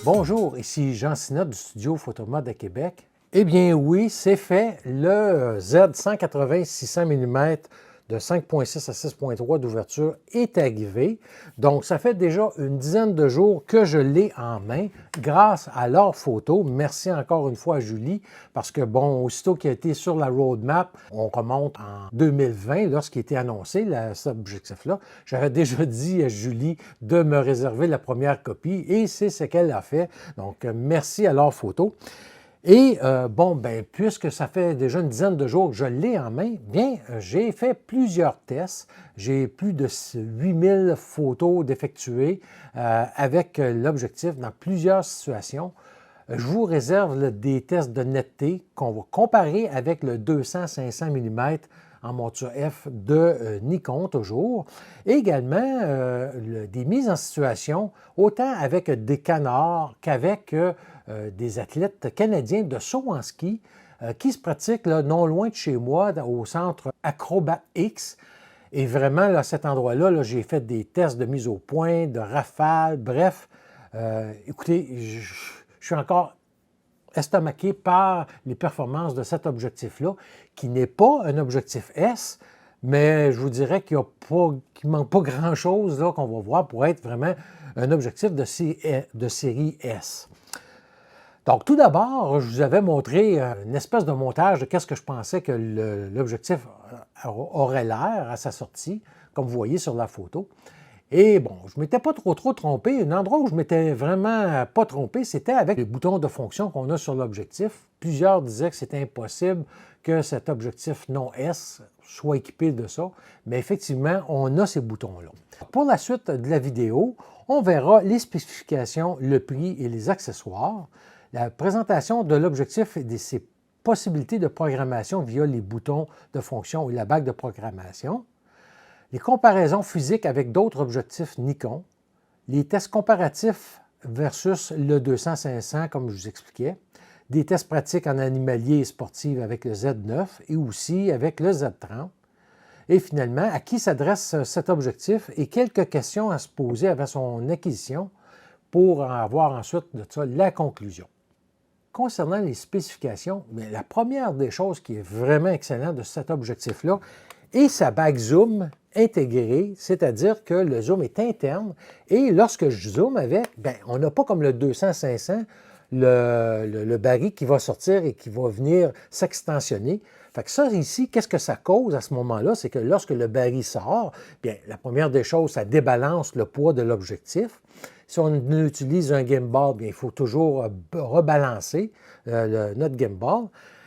Bonjour, ici Jean Sinotte du studio Photomode à Québec. Eh bien oui, c'est fait, le Z180 600 mm de 5.6 à 6.3 d'ouverture est arrivé. Donc ça fait déjà une dizaine de jours que je l'ai en main grâce à leur photo. Merci encore une fois à Julie parce que bon, aussitôt qu'il a été sur la roadmap, on remonte en 2020 lorsqu'il était annoncé cet objectif-là. J'avais déjà dit à Julie de me réserver la première copie et c'est ce qu'elle a fait. Donc merci à leur photo. Et puisque ça fait déjà une dizaine de jours que je l'ai en main, bien, j'ai fait plusieurs tests. J'ai plus de 8000 photos d'effectuer avec l'objectif dans plusieurs situations. Je vous réserve des tests de netteté qu'on va comparer avec le 200-500 mm en monture F de Nikon toujours. Et également des mises en situation, autant avec des canards qu'avec des athlètes canadiens de saut en ski qui se pratiquent là, non loin de chez moi, au centre Acrobat X. Et vraiment, là, à cet endroit-là, j'ai fait des tests de mise au point, de rafale, bref. Écoutez, je suis encore estomaqué par les performances de cet objectif-là, qui n'est pas un objectif S, mais je vous dirais qu'il ne manque pas grand-chose qu'on va voir pour être vraiment un objectif de série S. Donc, tout d'abord, je vous avais montré une espèce de montage de qu'est-ce que je pensais que l'objectif aurait l'air à sa sortie, comme vous voyez sur la photo. Et bon, je ne m'étais pas trop trompé. Un endroit où je ne m'étais vraiment pas trompé, c'était avec les boutons de fonction qu'on a sur l'objectif. Plusieurs disaient que c'était impossible que cet objectif non S soit équipé de ça, mais effectivement, on a ces boutons-là. Pour la suite de la vidéo, on verra les spécifications, le prix et les accessoires, la présentation de l'objectif et de ses possibilités de programmation via les boutons de fonction et la bague de programmation, les comparaisons physiques avec d'autres objectifs Nikon, les tests comparatifs versus le 200-500 comme je vous expliquais, des tests pratiques en animalier et sportif avec le Z9 et aussi avec le Z30. Et finalement, à qui s'adresse cet objectif et quelques questions à se poser avant son acquisition pour avoir ensuite de ça la conclusion. Concernant les spécifications, la première des choses qui est vraiment excellente de cet objectif-là est sa bague zoom intégrée, c'est-à-dire que le zoom est interne et lorsque je zoome avec, on n'a pas comme le 200-500 le baril qui va sortir et qui va venir s'extensionner. Fait que ça ici, qu'est-ce que ça cause à ce moment-là? C'est que lorsque le baril sort, bien, la première des choses, ça débalance le poids de l'objectif. Si on utilise un gimbal, bien, il faut toujours rebalancer notre gimbal.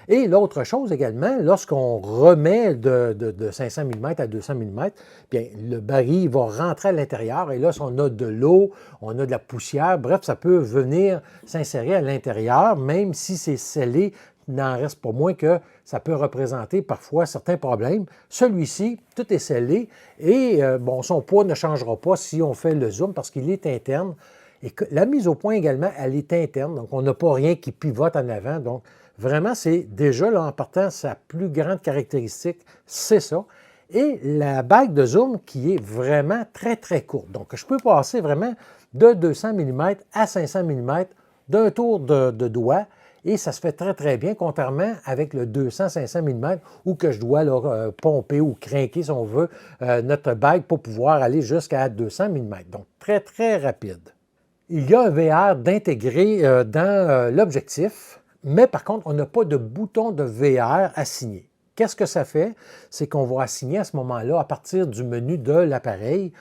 Et l'autre chose également, lorsqu'on remet de 500 mm à 200 mm, bien, le baril va rentrer à l'intérieur et là, si on a de l'eau, on a de la poussière, bref, ça peut venir s'insérer à l'intérieur, même si c'est scellé, il n'en reste pas moins que ça peut représenter parfois certains problèmes. Celui-ci, tout est scellé et son poids ne changera pas si on fait le zoom parce qu'il est interne. Et la mise au point également, elle est interne, donc on n'a pas rien qui pivote en avant, donc vraiment, c'est déjà, là, en partant, sa plus grande caractéristique, c'est ça. Et la bague de zoom qui est vraiment très courte. Donc, je peux passer vraiment de 200 mm à 500 mm d'un tour de doigt et ça se fait très bien, contrairement avec le 200-500 mm où que je dois pomper ou crinquer, si on veut, notre bague pour pouvoir aller jusqu'à 200 mm. Donc, très rapide. Il y a un VR d'intégrer dans l'objectif. Mais par contre, on n'a pas de bouton de VR assigné. Qu'est-ce que ça fait? C'est qu'on va assigner à ce moment-là, à partir du menu de l'appareil,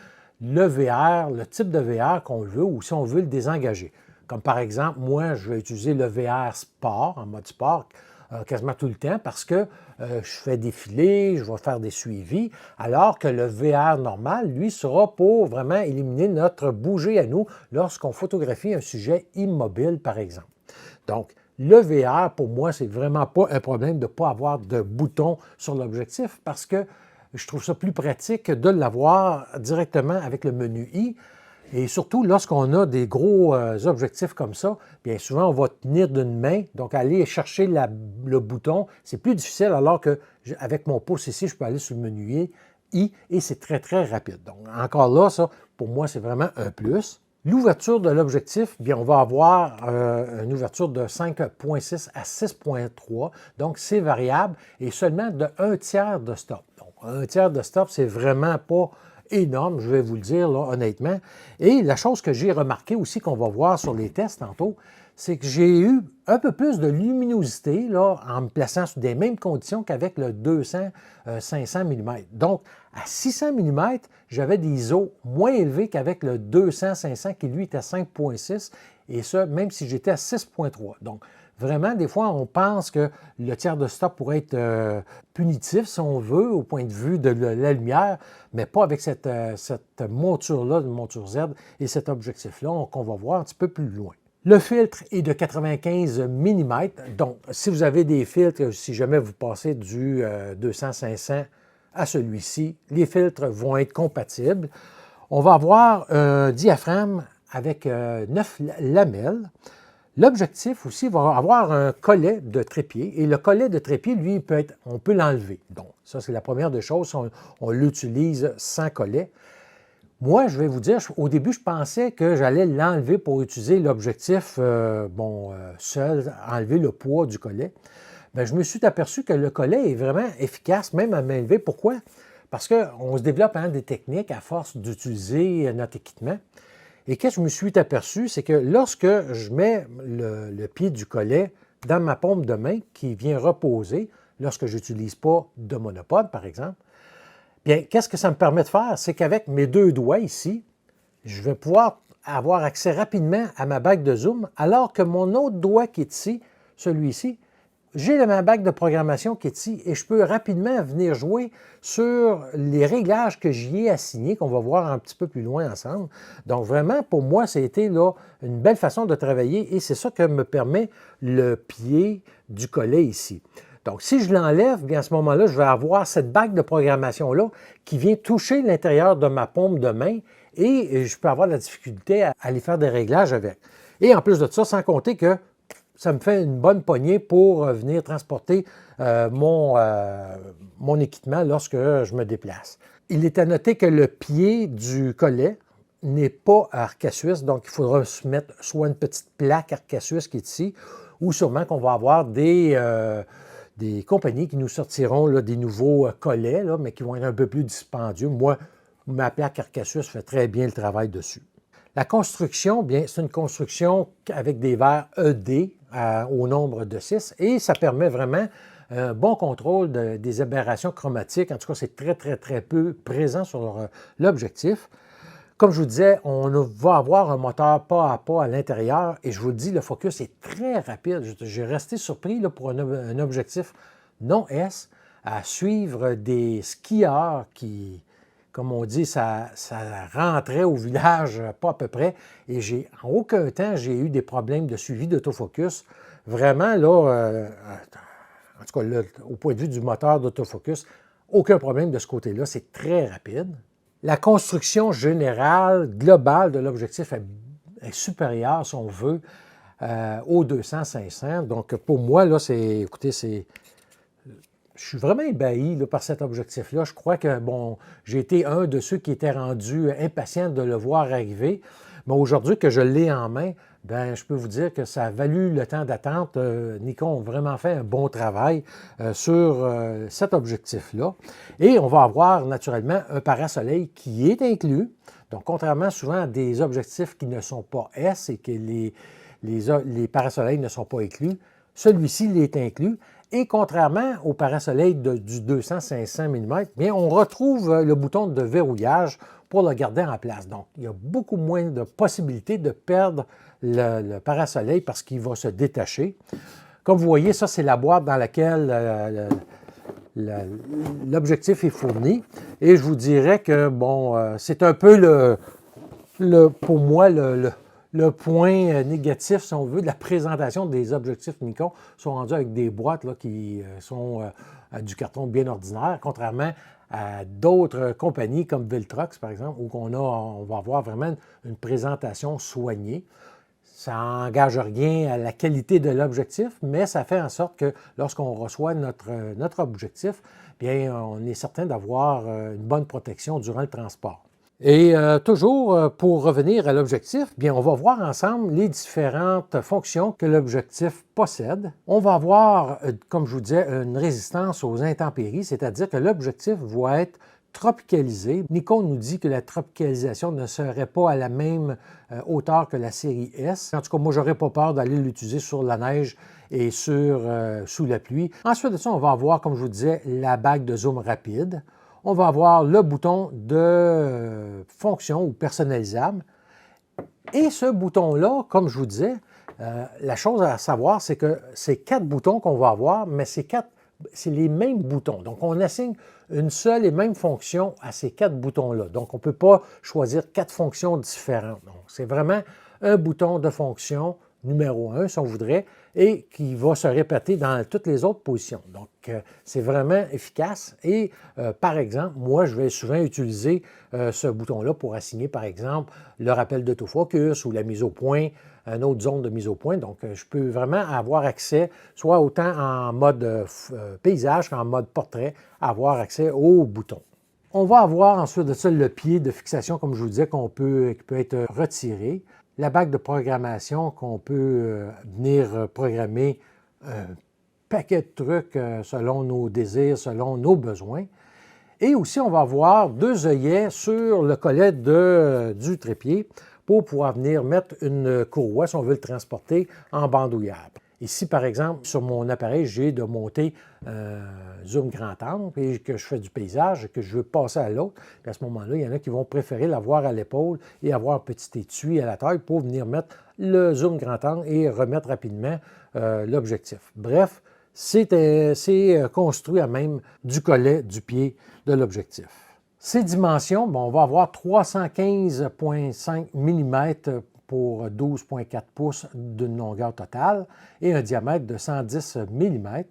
le VR, le type de VR qu'on veut ou si on veut le désengager. Comme par exemple, moi, je vais utiliser le VR Sport, en mode sport, quasiment tout le temps parce que je fais défiler, je vais faire des suivis, alors que le VR normal, lui, sera pour vraiment éliminer notre bouger à nous lorsqu'on photographie un sujet immobile, par exemple. Donc, le VR, pour moi, c'est vraiment pas un problème de ne pas avoir de bouton sur l'objectif parce que je trouve ça plus pratique de l'avoir directement avec le menu I. Et surtout, lorsqu'on a des gros objectifs comme ça, bien souvent, on va tenir d'une main. Donc, aller chercher le bouton, c'est plus difficile, alors qu'avec mon pouce ici, je peux aller sur le menu I et c'est très, très rapide. Donc, encore là, ça, pour moi, c'est vraiment un plus. L'ouverture de l'objectif, bien, on va avoir une ouverture de 5,6 à 6,3. Donc, c'est variable et seulement de 1/3 de stop. Donc, 1/3 de stop, c'est vraiment pas énorme, je vais vous le dire là, honnêtement. Et la chose que j'ai remarqué aussi, qu'on va voir sur les tests tantôt, c'est que j'ai eu un peu plus de luminosité là, en me plaçant sur des mêmes conditions qu'avec le 200-500 mm. Donc, à 600 mm, j'avais des ISO moins élevés qu'avec le 200-500 qui, lui, était à 5,6 et ça, même si j'étais à 6,3. Donc, vraiment, des fois, on pense que le tiers de stop pourrait être punitif, si on veut, au point de vue de la lumière, mais pas avec cette monture-là, une monture Z, et cet objectif-là qu'on va voir un petit peu plus loin. Le filtre est de 95 mm, donc si vous avez des filtres, si jamais vous passez du 200-500 à celui-ci, les filtres vont être compatibles. On va avoir un diaphragme avec 9 lamelles. L'objectif aussi va avoir un collet de trépied et le collet de trépied, lui, on peut l'enlever. Donc, ça, c'est la première des choses. On l'utilise sans collet. Moi, je vais vous dire, au début, je pensais que j'allais l'enlever pour utiliser l'objectif seul, enlever le poids du collet. Bien, je me suis aperçu que le collet est vraiment efficace, même à main levée. Pourquoi? Parce qu'on se développe des techniques à force d'utiliser notre équipement. Et qu'est-ce que je me suis aperçu, c'est que lorsque je mets le pied du collet dans ma paume de main qui vient reposer, lorsque je n'utilise pas de monopode, par exemple, bien, qu'est-ce que ça me permet de faire? C'est qu'avec mes 2 doigts ici, je vais pouvoir avoir accès rapidement à ma bague de zoom, alors que mon autre doigt qui est ici, celui-ci, j'ai ma bague de programmation qui est ici et je peux rapidement venir jouer sur les réglages que j'y ai assignés, qu'on va voir un petit peu plus loin ensemble. Donc vraiment, pour moi, c'était là une belle façon de travailler et c'est ça que me permet le pied du collet ici. Donc, si je l'enlève, bien à ce moment-là, je vais avoir cette bague de programmation-là qui vient toucher l'intérieur de ma paume de main et je peux avoir de la difficulté à aller faire des réglages avec. Et en plus de ça, sans compter que ça me fait une bonne poignée pour venir transporter mon équipement lorsque je me déplace. Il est à noter que le pied du collet n'est pas arc à suisse, donc il faudra se mettre soit une petite plaque arc à suisse qui est ici, ou sûrement qu'on va avoir des compagnies qui nous sortiront là, des nouveaux collets, là, mais qui vont être un peu plus dispendieux. Moi, ma plaque arc à suisse fait très bien le travail dessus. La construction, bien, c'est une construction avec des verres ED au nombre de 6 et ça permet vraiment un bon contrôle des aberrations chromatiques. En tout cas, c'est très, très, très peu présent sur l'objectif. Comme je vous disais, on va avoir un moteur pas à pas à l'intérieur et je vous le dis, le focus est très rapide. J'ai resté surpris là, pour un objectif non S à suivre des skieurs qui, comme on dit, ça rentrait au village, pas à peu près. Et en aucun temps, j'ai eu des problèmes de suivi d'autofocus. Vraiment, là, en tout cas, là, au point de vue du moteur d'autofocus, aucun problème de ce côté-là. C'est très rapide. La construction générale, globale de l'objectif est supérieure, si on veut, au 200-500. Donc, pour moi, là, écoutez, je suis vraiment ébahi là, par cet objectif-là. Je crois que, bon, j'ai été un de ceux qui étaient rendus impatients de le voir arriver. Mais aujourd'hui que je l'ai en main, bien, je peux vous dire que ça a valu le temps d'attente. Nikon a vraiment fait un bon travail sur cet objectif-là. Et on va avoir naturellement un parasoleil qui est inclus. Donc, contrairement souvent à des objectifs qui ne sont pas S et que les parasoleils ne sont pas inclus, celui-ci l'est inclus. Et contrairement au parasoleil du 200-500 mm, bien, on retrouve le bouton de verrouillage pour le garder en place. Donc, il y a beaucoup moins de possibilités de perdre le parasoleil parce qu'il va se détacher. Comme vous voyez, ça, c'est la boîte dans laquelle l'objectif est fourni. Et je vous dirais que, bon, c'est un peu pour moi, le point négatif, si on veut, de la présentation des objectifs Nikon sont rendus avec des boîtes là, qui sont du carton bien ordinaire, contrairement à d'autres compagnies comme Viltrox, par exemple, où on va avoir vraiment une présentation soignée. Ça n'engage rien à la qualité de l'objectif, mais ça fait en sorte que lorsqu'on reçoit notre objectif, bien, on est certain d'avoir une bonne protection durant le transport. Et toujours pour revenir à l'objectif, bien, on va voir ensemble les différentes fonctions que l'objectif possède. On va avoir, comme je vous disais, une résistance aux intempéries, c'est-à-dire que l'objectif va être tropicalisé. Nikon nous dit que la tropicalisation ne serait pas à la même hauteur que la série S. En tout cas, moi, j'aurais pas peur d'aller l'utiliser sur la neige et sous la pluie. Ensuite de ça, on va avoir, comme je vous disais, la bague de zoom rapide. On va avoir le bouton de fonction ou personnalisable. Et ce bouton-là, comme je vous disais, la chose à savoir, c'est que c'est 4 boutons qu'on va avoir, mais c'est les mêmes boutons. Donc, on assigne une seule et même fonction à ces 4 boutons-là. Donc, on ne peut pas choisir 4 fonctions différentes. Donc, c'est vraiment un bouton de fonction numéro 1, si on voudrait, et qui va se répéter dans toutes les autres positions. Donc, c'est vraiment efficace. Et, par exemple, moi, je vais souvent utiliser ce bouton-là pour assigner, par exemple, le rappel d'autofocus ou la mise au point, une autre zone de mise au point. Donc, je peux vraiment avoir accès, soit autant en mode paysage qu'en mode portrait, avoir accès aux boutons. On va avoir ensuite de ça le pied de fixation, comme je vous disais, qui peut être retiré. La bague de programmation qu'on peut venir programmer un paquet de trucs selon nos désirs, selon nos besoins. Et aussi, on va avoir 2 œillets sur le collet du trépied pour pouvoir venir mettre une courroie si on veut le transporter en bandoulière. Ici, par exemple, sur mon appareil, j'ai de monter un zoom grand angle et que je fais du paysage et que je veux passer à l'autre. À ce moment-là, il y en a qui vont préférer l'avoir à l'épaule et avoir un petit étui à la taille pour venir mettre le zoom grand angle et remettre rapidement l'objectif. Bref, c'est construit à même du collet du pied de l'objectif. Ces dimensions, bon, on va avoir 315,5 mm pour 12,4 pouces d'une longueur totale et un diamètre de 110 mm.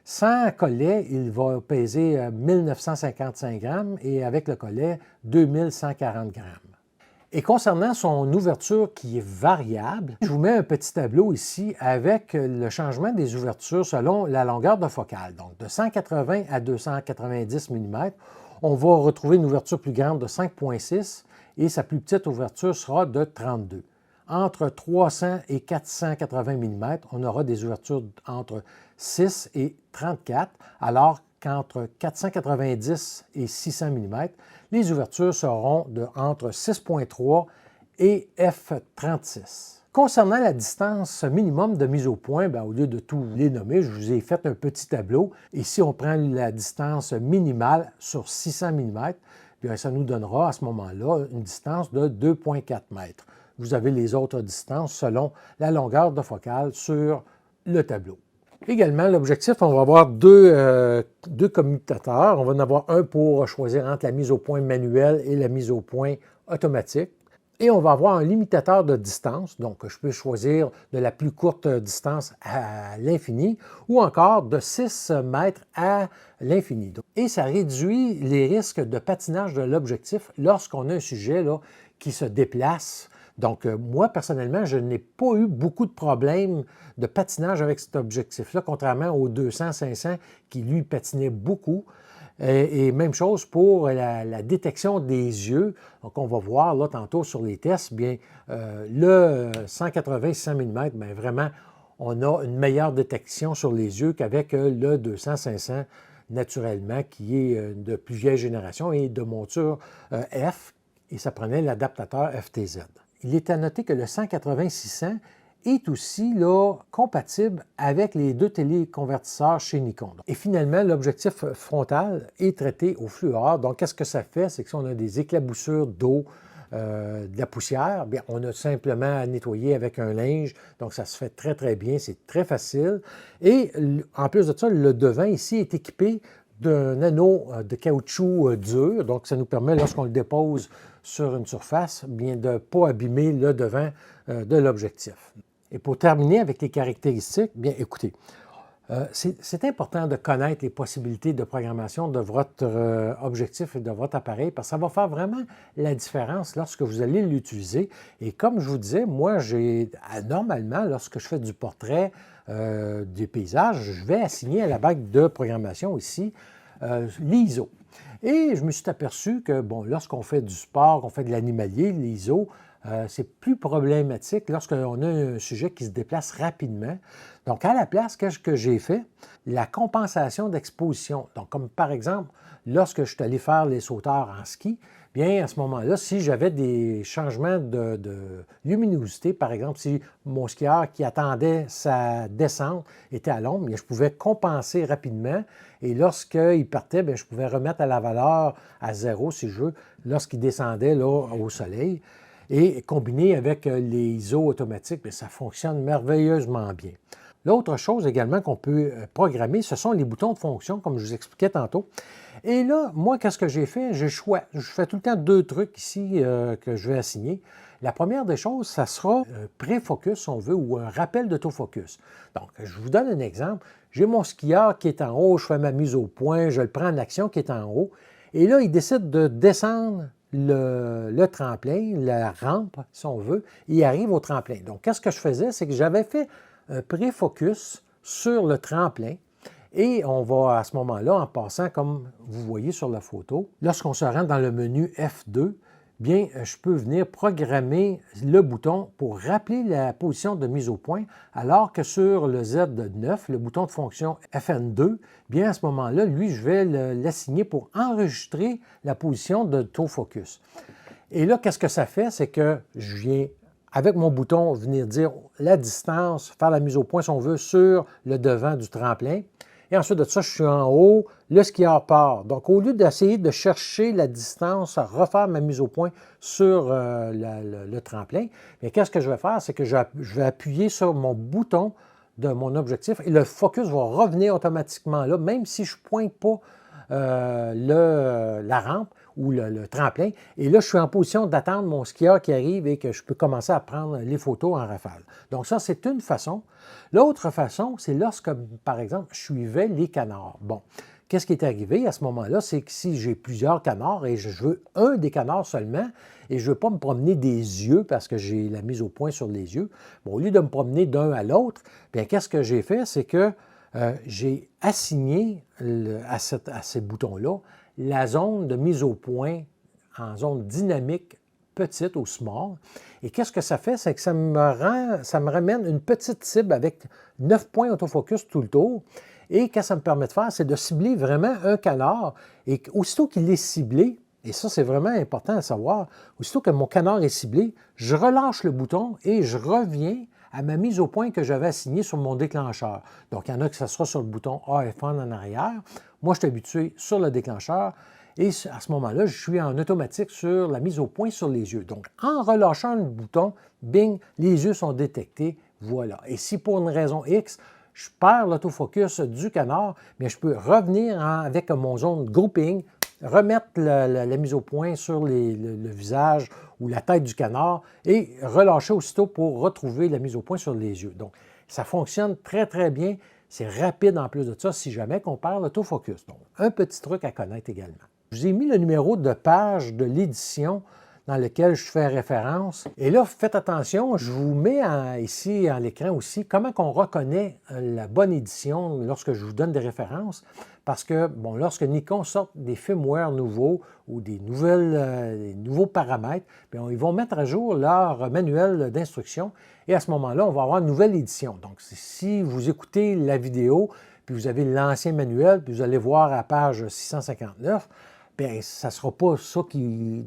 Sans collet, il va peser 1955 grammes et avec le collet, 2140 grammes. Et concernant son ouverture qui est variable, je vous mets un petit tableau ici avec le changement des ouvertures selon la longueur de focale. Donc de 180 à 290 mm, on va retrouver une ouverture plus grande de 5,6 et sa plus petite ouverture sera de 32. Entre 300 et 480 mm, on aura des ouvertures entre 6 et 34, alors qu'entre 490 et 600 mm, les ouvertures seront entre 6,3 et f36. Concernant la distance minimum de mise au point, bien, au lieu de tous les nommer, je vous ai fait un petit tableau. Ici, on prend la distance minimale sur 600 mm, bien, ça nous donnera à ce moment-là une distance de 2,4 mètres. Vous avez les autres distances selon la longueur de focale sur le tableau. Également, l'objectif, on va avoir deux commutateurs. On va en avoir un pour choisir entre la mise au point manuelle et la mise au point automatique. Et on va avoir un limitateur de distance, donc je peux choisir de la plus courte distance à l'infini ou encore de 6 mètres à l'infini. Et ça réduit les risques de patinage de l'objectif lorsqu'on a un sujet là, qui se déplace. Donc, moi, personnellement, je n'ai pas eu beaucoup de problèmes de patinage avec cet objectif-là, contrairement au 200-500 qui, lui, patinait beaucoup. Et même chose pour la détection des yeux. Donc, on va voir là tantôt sur les tests, bien, le 180-600 mm, bien, vraiment, on a une meilleure détection sur les yeux qu'avec le 200-500 naturellement, qui est de plus vieille génération et de monture F, et ça prenait l'adaptateur FTZ. Il est à noter que le 180-600 est aussi là, compatible avec les 2 téléconvertisseurs chez Nikon. Et finalement, l'objectif frontal est traité au fluor. Donc, qu'est-ce que ça fait? C'est que si on a des éclaboussures d'eau, de la poussière, bien, on a simplement à nettoyer avec un linge. Donc, ça se fait très, très bien. C'est très facile. Et en plus de ça, le devant ici est équipé d'un anneau de caoutchouc dur. Donc, ça nous permet, lorsqu'on le dépose sur une surface, bien de ne pas abîmer le devant de l'objectif. Et pour terminer avec les caractéristiques, bien écoutez, C'est important de connaître les possibilités de programmation de votre objectif et de votre appareil parce que ça va faire vraiment la différence lorsque vous allez l'utiliser. Et comme je vous disais, moi, normalement, lorsque je fais du portrait, des paysages, je vais assigner à la bague de programmation ici l'ISO. Et je me suis aperçu que, bon, lorsqu'on fait du sport, qu'on fait de l'animalier, l'ISO, c'est plus problématique lorsqu'on a un sujet qui se déplace rapidement. Donc, à la place, qu'est-ce que j'ai fait? La compensation d'exposition. Donc, comme par exemple, lorsque je suis allé faire les sauteurs en ski, bien, à ce moment-là, si j'avais des changements de luminosité, par exemple, si mon skieur qui attendait sa descente était à l'ombre, bien, je pouvais compenser rapidement. Et lorsqu'il partait, bien, je pouvais remettre à la valeur à 0, si je veux, lorsqu'il descendait là, au soleil. Et combiné avec les ISO automatiques, bien, ça fonctionne merveilleusement bien. L'autre chose également qu'on peut programmer, ce sont les boutons de fonction, comme je vous expliquais tantôt. Et là, moi, qu'est-ce que j'ai fait? Je fais tout le temps 2 trucs ici que je vais assigner. La première des choses, ça sera un pré-focus, si on veut, ou un rappel d'autofocus. Donc, je vous donne un exemple. J'ai mon skieur qui est en haut, je fais ma mise au point, je le prends en action qui est en haut. Et là, il décide de descendre le tremplin, la rampe, si on veut, et il arrive au tremplin. Donc, qu'est-ce que je faisais? C'est que j'avais fait un pré-focus sur le tremplin et on va à ce moment-là, en passant, comme vous voyez sur la photo, lorsqu'on se rend dans le menu F2, bien, je peux venir programmer le bouton pour rappeler la position de mise au point, alors que sur le Z9, le bouton de fonction FN2, bien, à ce moment-là, lui, je vais l'assigner pour enregistrer la position de d'autofocus. Et là, qu'est-ce que ça fait? C'est que je viens, avec mon bouton, venir dire la distance, faire la mise au point, si on veut, sur le devant du tremplin. Et ensuite de ça, je suis en haut, le skieur part. Donc, au lieu d'essayer de chercher la distance, refaire ma mise au point sur le tremplin, qu'est-ce que je vais faire? C'est que je vais appuyer sur mon bouton de mon objectif et le focus va revenir automatiquement là, même si je ne pointe pas la rampe ou le tremplin. Et là, je suis en position d'attendre mon skieur qui arrive et que je peux commencer à prendre les photos en rafale. Donc ça, c'est une façon. L'autre façon, c'est lorsque, par exemple, je suivais les canards. Bon, qu'est-ce qui est arrivé à ce moment-là? C'est que si j'ai plusieurs canards et je veux un des canards seulement et je ne veux pas me promener des yeux parce que j'ai la mise au point sur les yeux, bon, au lieu de me promener d'un à l'autre, bien, qu'est-ce que j'ai fait? C'est que j'ai assigné à ces boutons-là la zone de mise au point en zone dynamique petite ou small. Et qu'est-ce que ça fait? C'est que ça me ramène une petite cible avec 9 points autofocus tout le tour. Et qu'est-ce que ça me permet de faire? C'est de cibler vraiment un canard. Et aussitôt qu'il est ciblé, et ça c'est vraiment important à savoir, aussitôt que mon canard est ciblé, je relâche le bouton et je reviens à ma mise au point que j'avais assignée sur mon déclencheur. Donc, il y en a que ça sera sur le bouton A F1 en arrière. Moi, je suis habitué sur le déclencheur. Et à ce moment-là, je suis en automatique sur la mise au point sur les yeux. Donc, en relâchant le bouton, bing, les yeux sont détectés. Voilà. Et si pour une raison X, je perds l'autofocus du canard, bien, je peux revenir avec mon zone grouping, remettre la mise au point sur le visage ou la tête du canard et relâcher aussitôt pour retrouver la mise au point sur les yeux. Donc, ça fonctionne très, très bien. C'est rapide en plus de ça si jamais qu'on perd l'autofocus. Donc, un petit truc à connaître également. Je vous ai mis le numéro de page de l'édition dans lequel je fais référence. Et là, faites attention, je vous mets ici à l'écran aussi comment on reconnaît la bonne édition lorsque je vous donne des références. Parce que, bon, lorsque Nikon sort des firmware nouveaux ou des nouveaux paramètres, bien, ils vont mettre à jour leur manuel d'instruction et à ce moment-là, on va avoir une nouvelle édition. Donc, si vous écoutez la vidéo, puis vous avez l'ancien manuel, puis vous allez voir à page 659, bien, ça ne sera pas ça qui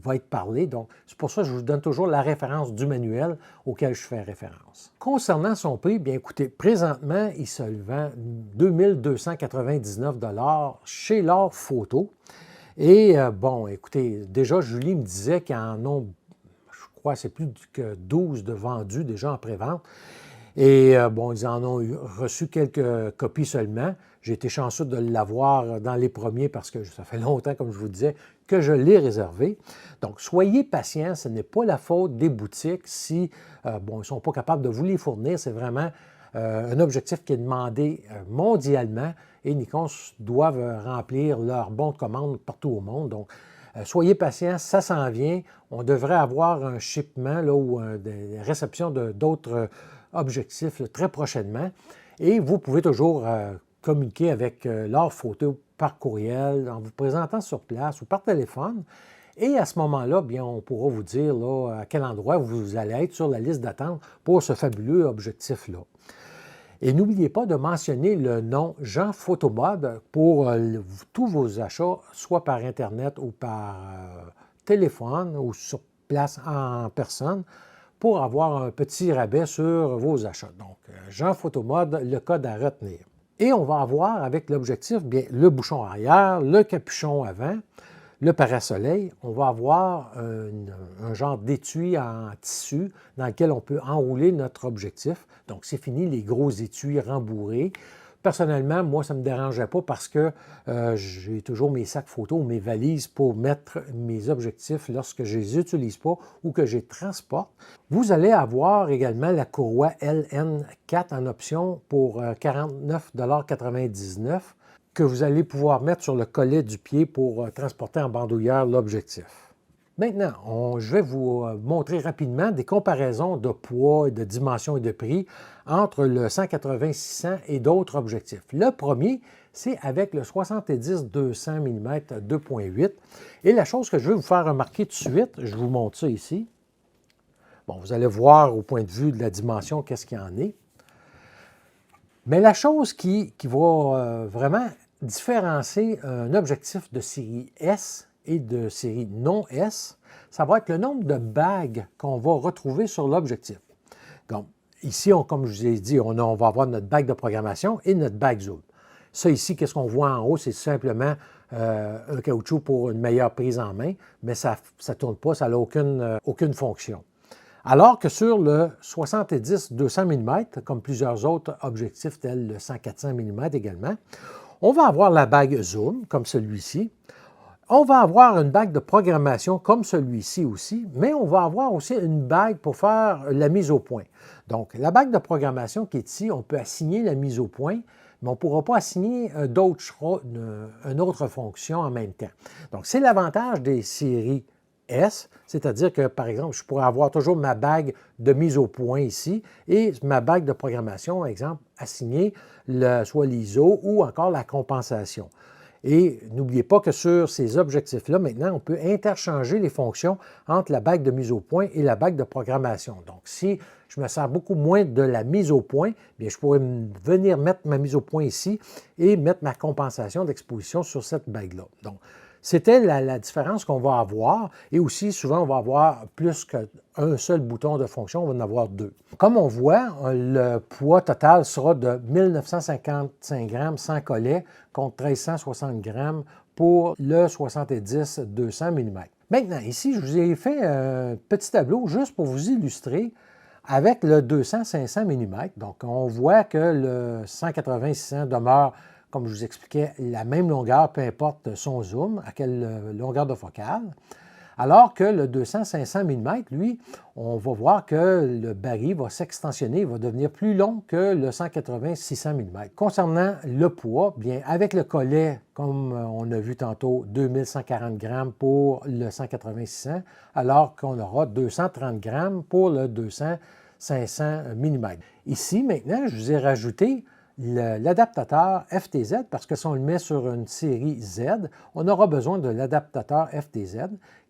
va être parlé. Donc, c'est pour ça que je vous donne toujours la référence du manuel auquel je fais référence. Concernant son prix, bien écoutez, présentement, il se vend 2299 $ chez L'Or Photo. Et bon, écoutez, déjà, Julie me disait qu'il y en a, je crois, c'est plus que 12 de vendus déjà en pré-vente. Et bon, ils en ont reçu quelques copies seulement. J'ai été chanceux de l'avoir dans les premiers parce que ça fait longtemps, comme je vous disais, que je l'ai réservé. Donc, soyez patients, ce n'est pas la faute des boutiques si bon, ils ne sont pas capables de vous les fournir. C'est vraiment un objectif qui est demandé mondialement et Nikon doivent remplir leur bon de commande partout au monde. Donc, soyez patients, ça s'en vient. On devrait avoir un shipment là, ou des réceptions d'autres objectifs là, très prochainement. Et vous pouvez toujours communiquer avec leur photo par courriel, en vous présentant sur place ou par téléphone. Et à ce moment-là, bien, on pourra vous dire là, à quel endroit vous allez être sur la liste d'attente pour ce fabuleux objectif-là. Et n'oubliez pas de mentionner le nom Jean Photomod pour tous vos achats, soit par Internet ou par téléphone ou sur place en personne, pour avoir un petit rabais sur vos achats. Donc, Jean Photomod, le code à retenir. Et on va avoir avec l'objectif, bien, le bouchon arrière, le capuchon avant, le parasoleil. On va avoir un genre d'étui en tissu dans lequel on peut enrouler notre objectif. Donc, c'est fini les gros étuis rembourrés. Personnellement, moi, ça ne me dérangeait pas parce que j'ai toujours mes sacs photos ou mes valises pour mettre mes objectifs lorsque je ne les utilise pas ou que je les transporte. Vous allez avoir également la courroie LN4 en option pour 49,99 $ que vous allez pouvoir mettre sur le collet du pied pour transporter en bandoulière l'objectif. Maintenant, je vais vous montrer rapidement des comparaisons de poids, de dimensions et de prix entre le 180-600 et d'autres objectifs. Le premier, c'est avec le 70-200 mm 2.8. Et la chose que je veux vous faire remarquer tout de suite, je vous montre ça ici. Bon, vous allez voir au point de vue de la dimension qu'est-ce qu'il y en est. Mais la chose qui va vraiment différencier un objectif de série S et de série non S, ça va être le nombre de bagues qu'on va retrouver sur l'objectif. Donc, ici, comme je vous ai dit, on va avoir notre bague de programmation et notre bague zoom. Ça ici, qu'est-ce qu'on voit en haut? C'est simplement un caoutchouc pour une meilleure prise en main, mais ça ne tourne pas, ça n'a aucune fonction. Alors que sur le 70-200 mm, comme plusieurs autres objectifs tels le 100-400 mm également, on va avoir la bague zoom, comme celui-ci. On va avoir une bague de programmation comme celui-ci aussi, mais on va avoir aussi une bague pour faire la mise au point. Donc, la bague de programmation qui est ici, on peut assigner la mise au point, mais on ne pourra pas assigner une autre fonction en même temps. Donc, c'est l'avantage des séries S, c'est-à-dire que, par exemple, je pourrais avoir toujours ma bague de mise au point ici et ma bague de programmation, par exemple, assigner soit l'ISO ou encore la compensation. Et n'oubliez pas que sur ces objectifs-là, maintenant, on peut interchanger les fonctions entre la bague de mise au point et la bague de programmation. Donc, si je me sers beaucoup moins de la mise au point, bien, je pourrais venir mettre ma mise au point ici et mettre ma compensation d'exposition sur cette bague-là. Donc, c'était la différence qu'on va avoir. Et aussi, souvent, on va avoir plus qu'un seul bouton de fonction, on va en avoir deux. Comme on voit, le poids total sera de 1955 grammes sans collet contre 1360 grammes pour le 70-200 mm. Maintenant, ici, je vous ai fait un petit tableau juste pour vous illustrer avec le 200-500 mm. Donc, on voit que le 180-600 demeure, comme je vous expliquais, la même longueur, peu importe son zoom, à quelle longueur de focale. Alors que le 200-500 mm, lui, on va voir que le baril va s'extensionner, il va devenir plus long que le 180-600 mm. Concernant le poids, bien, avec le collet, comme on a vu tantôt, 2140 grammes pour le 180-600, alors qu'on aura 230 grammes pour le 200-500 mm. Ici, maintenant, je vous ai rajouté l'adaptateur FTZ, parce que si on le met sur une série Z, on aura besoin de l'adaptateur FTZ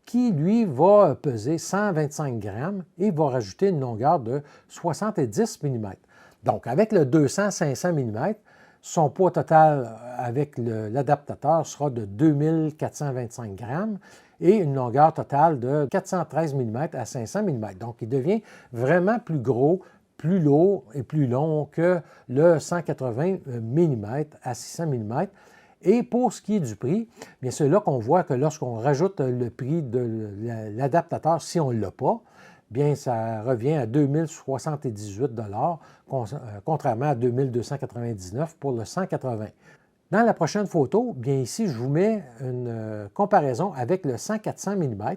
qui, lui, va peser 125 grammes et va rajouter une longueur de 70 mm. Donc, avec le 200-500 mm, son poids total avec l'adaptateur sera de 2425 grammes et une longueur totale de 413 mm à 500 mm. Donc, il devient vraiment plus gros, plus lourd et plus long que le 180 mm à 600 mm. Et pour ce qui est du prix, bien c'est là qu'on voit que lorsqu'on rajoute le prix de l'adaptateur, si on ne l'a pas, bien ça revient à 2078 $, contrairement à 2299 pour le 180. Dans la prochaine photo, bien ici, je vous mets une comparaison avec le 100-400 mm.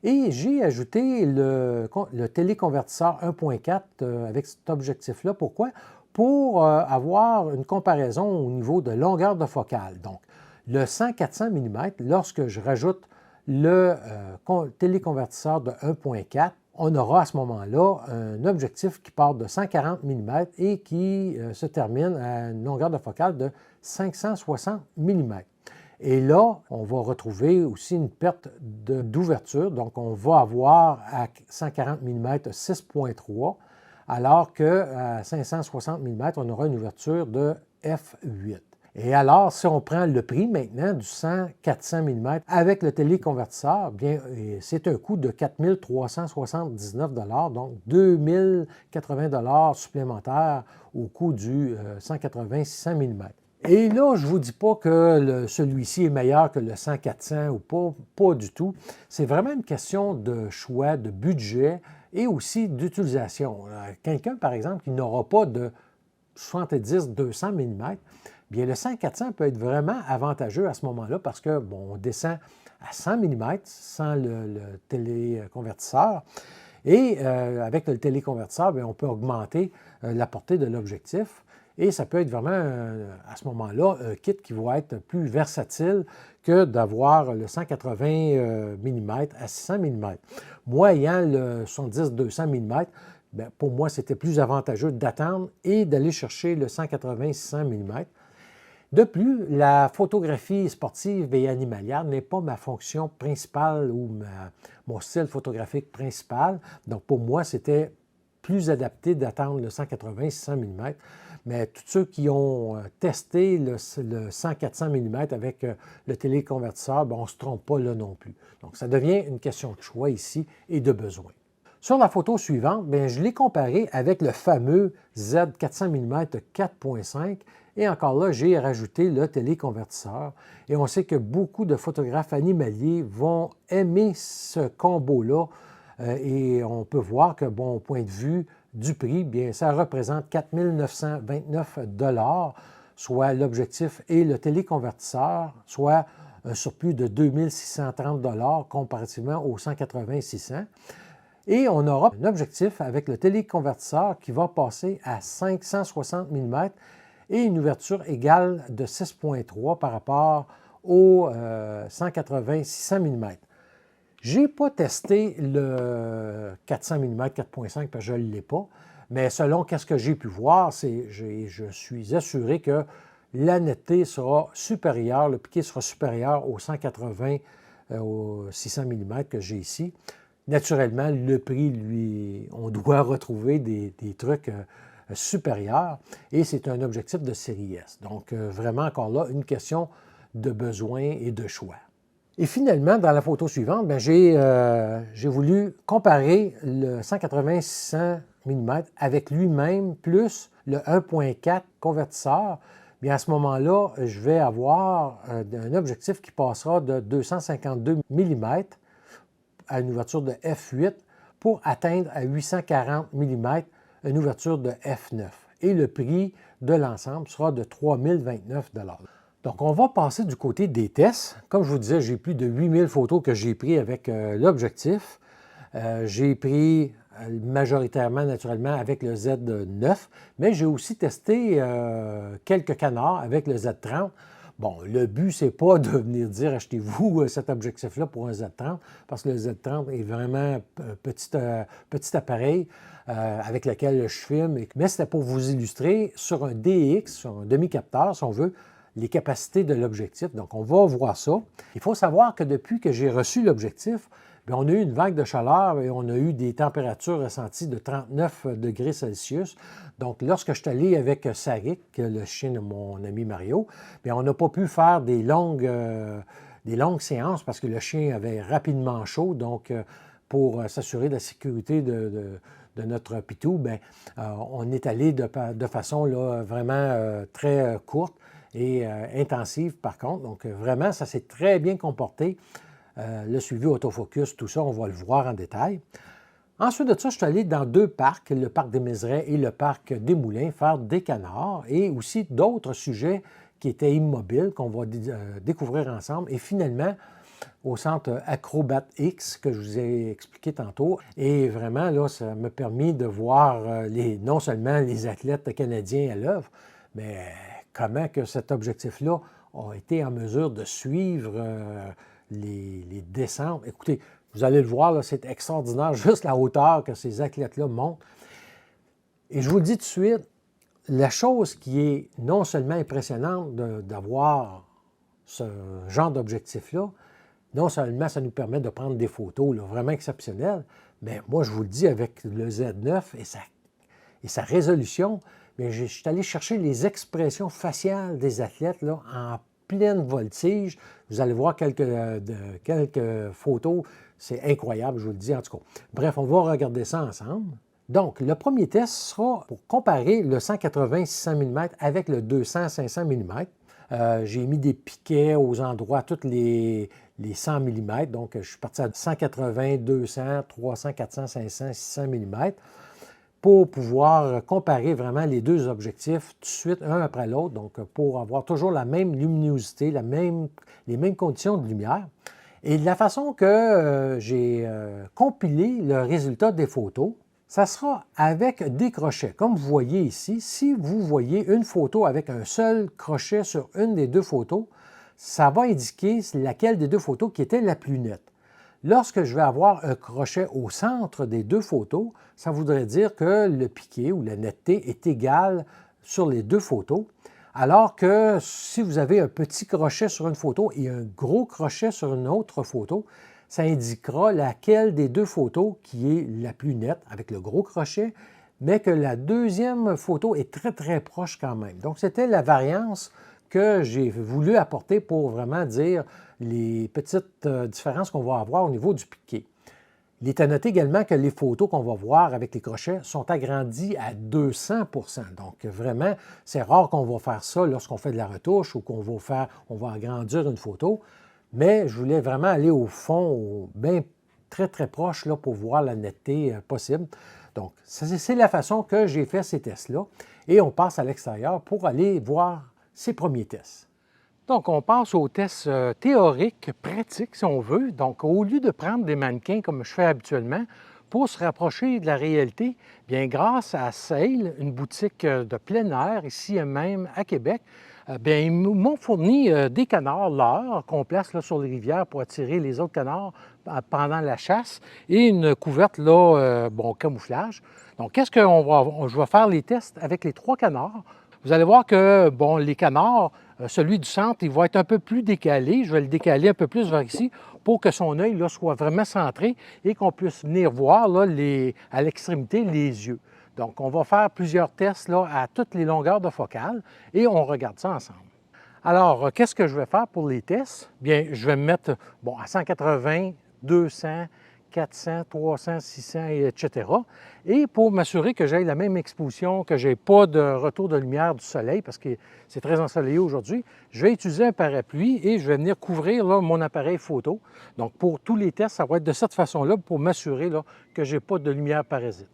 Et j'ai ajouté le téléconvertisseur 1.4 avec cet objectif-là. Pourquoi? pour avoir une comparaison au niveau de longueur de focale. Donc, le 100-400 mm, lorsque je rajoute le téléconvertisseur de 1.4, on aura à ce moment-là un objectif qui part de 140 mm et qui se termine à une longueur de focale de 560 mm. Et là, on va retrouver aussi une perte d'ouverture. Donc, on va avoir à 140 mm 6.3, alors qu'à 560 mm, on aura une ouverture de f8. Et alors, si on prend le prix maintenant du 100-400 mm avec le téléconvertisseur, bien, c'est un coût de 4 379 $, donc 2 080 $ supplémentaires au coût du 180-600 mm. Et là, je ne vous dis pas que celui-ci est meilleur que le 100-400 ou pas du tout. C'est vraiment une question de choix, de budget et aussi d'utilisation. Quelqu'un, par exemple, qui n'aura pas de 70-200 mm, bien, le 100-400 peut être vraiment avantageux à ce moment-là parce que, bon, on descend à 100 mm sans le téléconvertisseur. Et avec le téléconvertisseur, bien, on peut augmenter la portée de l'objectif. Et ça peut être vraiment, à ce moment-là, un kit qui va être plus versatile que d'avoir le 180 mm à 600 mm. Moi, ayant le 70-200 mm, bien, pour moi, c'était plus avantageux d'attendre et d'aller chercher le 180-600 mm. De plus, la photographie sportive et animalière n'est pas ma fonction principale ou mon style photographique principal. Donc, pour moi, c'était plus adapté d'attendre le 180-600 mm. Mais tous ceux qui ont testé le 100-400 mm avec le téléconvertisseur, bien, on ne se trompe pas là non plus. Donc, ça devient une question de choix ici et de besoin. Sur la photo suivante, bien, je l'ai comparé avec le fameux Z400 mm 4.5 et encore là, j'ai rajouté le téléconvertisseur. Et on sait que beaucoup de photographes animaliers vont aimer ce combo-là et on peut voir que, bon, au point de vue du prix, bien, ça représente 4 929 $, soit l'objectif et le téléconvertisseur, soit un surplus de 2 630 $ comparativement au 180-600. Et on aura un objectif avec le téléconvertisseur qui va passer à 560 mm et une ouverture égale de 6.3 par rapport au 180-600 mm. Je n'ai pas testé le 400 mm 4.5 parce que je ne l'ai pas, mais selon ce que j'ai pu voir, je suis assuré que la netteté sera supérieure, le piqué sera supérieur au 180 au 600 mm que j'ai ici. Naturellement, le prix, lui, on doit retrouver des trucs supérieurs et c'est un objectif de série S. Donc, vraiment, encore là, une question de besoin et de choix. Et finalement, dans la photo suivante, j'ai voulu comparer le 180-600 mm avec lui-même plus le 1.4 convertisseur. Bien, à ce moment-là, je vais avoir un objectif qui passera de 252 mm à une ouverture de f8 pour atteindre à 840 mm une ouverture de f9. Et le prix de l'ensemble sera de 3 029 $. Donc, on va passer du côté des tests. Comme je vous disais, j'ai plus de 8000 photos que j'ai prises avec l'objectif. J'ai pris majoritairement, naturellement, avec le Z9, mais j'ai aussi testé quelques canards avec le Z30. Bon, le but, ce n'est pas de venir dire achetez-vous cet objectif-là pour un Z30, parce que le Z30 est vraiment un petit appareil avec lequel je filme. Mais c'était pour vous illustrer sur un DX, sur un demi-capteur, si on veut, les capacités de l'objectif. Donc, on va voir ça. Il faut savoir que depuis que j'ai reçu l'objectif, bien, on a eu une vague de chaleur et on a eu des températures ressenties de 39 degrés Celsius. Donc, lorsque je suis allé avec Sarik, le chien de mon ami Mario, bien, on n'a pas pu faire des longues séances parce que le chien avait rapidement chaud. Donc, pour s'assurer de la sécurité de notre pitou, bien, on est allé de façon là, vraiment très courte et intensive par contre. Donc, vraiment, ça s'est très bien comporté. Le suivi autofocus, tout ça, on va le voir en détail. Ensuite de ça, je suis allé dans deux parcs, le parc des Mézerais et le parc des Moulins, faire des canards et aussi d'autres sujets qui étaient immobiles qu'on va découvrir ensemble. Et finalement, au centre Acrobat X que je vous ai expliqué tantôt. Et vraiment, là, ça m'a permis de voir non seulement les athlètes canadiens à l'œuvre, mais comment que cet objectif-là a été en mesure de suivre les descentes. Écoutez, vous allez le voir, c'est extraordinaire, juste la hauteur que ces athlètes-là montent. Et je vous le dis tout de suite, la chose qui est non seulement impressionnante d'avoir ce genre d'objectif-là, non seulement ça nous permet de prendre des photos là, vraiment exceptionnelles, mais moi, je vous le dis, avec le Z9 et sa résolution, bien, je suis allé chercher les expressions faciales des athlètes là, en pleine voltige. Vous allez voir quelques photos. C'est incroyable, je vous le dis en tout cas. Bref, on va regarder ça ensemble. Donc, le premier test sera pour comparer le 180-600 mm avec le 200-500 mm. J'ai mis des piquets aux endroits, tous les 100 mm. Donc, je suis parti à 180, 200, 300, 400, 500, 600 mm pour pouvoir comparer vraiment les deux objectifs tout de suite, un après l'autre. Donc, pour avoir toujours la même luminosité, les mêmes conditions de lumière. Et de la façon que j'ai compilé le résultat des photos, ça sera avec des crochets. Comme vous voyez ici, si vous voyez une photo avec un seul crochet sur une des deux photos, ça va indiquer laquelle des deux photos qui était la plus nette. Lorsque je vais avoir un crochet au centre des deux photos, ça voudrait dire que le piqué ou la netteté est égale sur les deux photos, alors que si vous avez un petit crochet sur une photo et un gros crochet sur une autre photo, ça indiquera laquelle des deux photos qui est la plus nette avec le gros crochet, mais que la deuxième photo est très, très proche quand même. Donc, c'était la variance que j'ai voulu apporter pour vraiment dire les petites différences qu'on va avoir au niveau du piqué. Il est à noter également que les photos qu'on va voir avec les crochets sont agrandies à 200 %. Donc, vraiment, c'est rare qu'on va faire ça lorsqu'on fait de la retouche ou qu'on va agrandir une photo. Mais je voulais vraiment aller au fond, bien très, très proche là, pour voir la netteté possible. Donc, c'est la façon que j'ai fait ces tests-là. Et on passe à l'extérieur pour aller voir ces premiers tests. Donc, on passe aux tests théoriques, pratiques, si on veut. Donc, au lieu de prendre des mannequins comme je fais habituellement, pour se rapprocher de la réalité, bien grâce à Sale, une boutique de plein air, ici même à Québec, bien, ils m'ont fourni des canards leurres qu'on place là, sur les rivières pour attirer les autres canards pendant la chasse et une couverte là, camouflage. Donc, je vais faire les tests avec les 3 canards. Vous allez voir que, bon, les canards, celui du centre, il va être un peu plus décalé. Je vais le décaler un peu plus vers ici pour que son œil là, soit vraiment centré et qu'on puisse venir voir là, à l'extrémité les yeux. Donc, on va faire plusieurs tests là, à toutes les longueurs de focale et on regarde ça ensemble. Alors, qu'est-ce que je vais faire pour les tests? Bien, je vais me mettre à 180, 200, 400, 300, 600, etc. Et pour m'assurer que j'ai la même exposition, que je n'ai pas de retour de lumière du soleil, parce que c'est très ensoleillé aujourd'hui, je vais utiliser un parapluie et je vais venir couvrir là, mon appareil photo. Donc, pour tous les tests, ça va être de cette façon-là pour m'assurer que je n'ai pas de lumière parasite.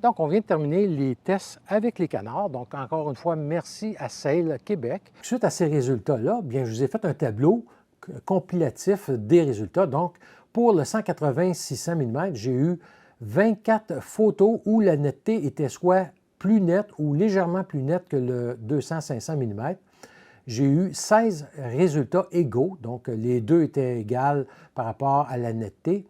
Donc, on vient de terminer les tests avec les canards. Donc, encore une fois, merci à Sail Québec. Suite à ces résultats-là, bien, je vous ai fait un tableau compilatif des résultats. Donc, pour le 180-600 mm, j'ai eu 24 photos où la netteté était soit plus nette ou légèrement plus nette que le 200-500 mm. J'ai eu 16 résultats égaux, donc les deux étaient égales par rapport à la netteté,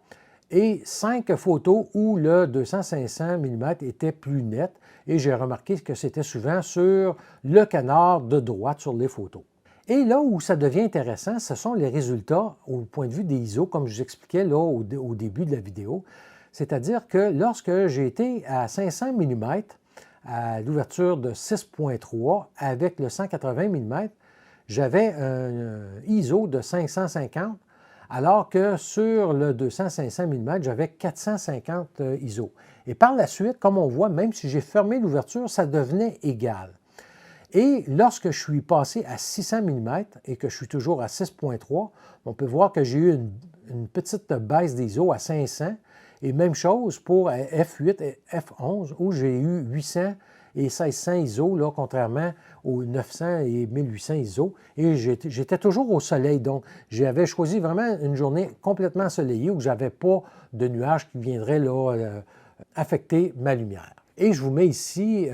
et 5 photos où le 200-500 mm était plus net, et j'ai remarqué que c'était souvent sur le canard de droite sur les photos. Et là où ça devient intéressant, ce sont les résultats au point de vue des ISO, comme je vous expliquais là au début de la vidéo. C'est-à-dire que lorsque j'ai été à 500 mm, à l'ouverture de 6.3 avec le 180 mm, j'avais un ISO de 550, alors que sur le 200-500 mm, j'avais 450 ISO. Et par la suite, comme on voit, même si j'ai fermé l'ouverture, ça devenait égal. Et lorsque je suis passé à 600 mm et que je suis toujours à 6.3, on peut voir que j'ai eu une petite baisse d'ISO à 500. Et même chose pour F8 et F11, où j'ai eu 800 et 1600 ISO, là, contrairement aux 900 et 1800 ISO. Et j'étais toujours au soleil, donc j'avais choisi vraiment une journée complètement ensoleillée où je n'avais pas de nuages qui viendraient là, affecter ma lumière. Et je vous mets ici,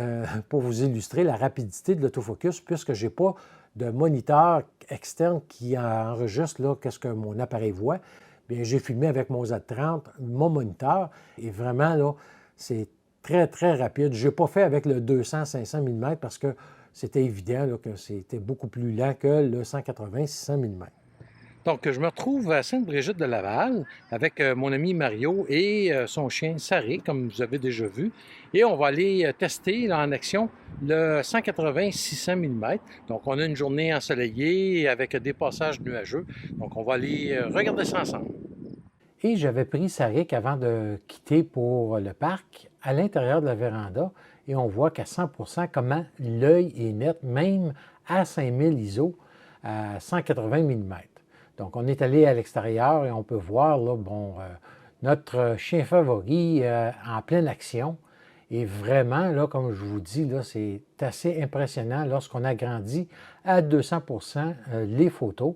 pour vous illustrer la rapidité de l'autofocus, puisque je n'ai pas de moniteur externe qui enregistre qu'est-ce que mon appareil voit. Bien, j'ai filmé avec mon Z30, mon moniteur, et vraiment, là, c'est très, très rapide. Je n'ai pas fait avec le 200-500 mm parce que c'était évident là, que c'était beaucoup plus lent que le 180-600 mm. Donc, je me retrouve à Sainte-Brigitte-de-Laval avec mon ami Mario et son chien Saré, comme vous avez déjà vu. Et on va aller tester là, en action le 180-600 mm. Donc, on a une journée ensoleillée avec des passages nuageux. Donc, on va aller regarder ça ensemble. Et j'avais pris Sarik avant de quitter pour le parc à l'intérieur de la véranda et on voit qu'à 100% comment l'œil est net, même à 5000 ISO à 180 mm. Donc, on est allé à l'extérieur et on peut voir là, notre chien favori en pleine action. Et vraiment, là, comme je vous dis, c'est assez impressionnant lorsqu'on agrandit à 200% les photos.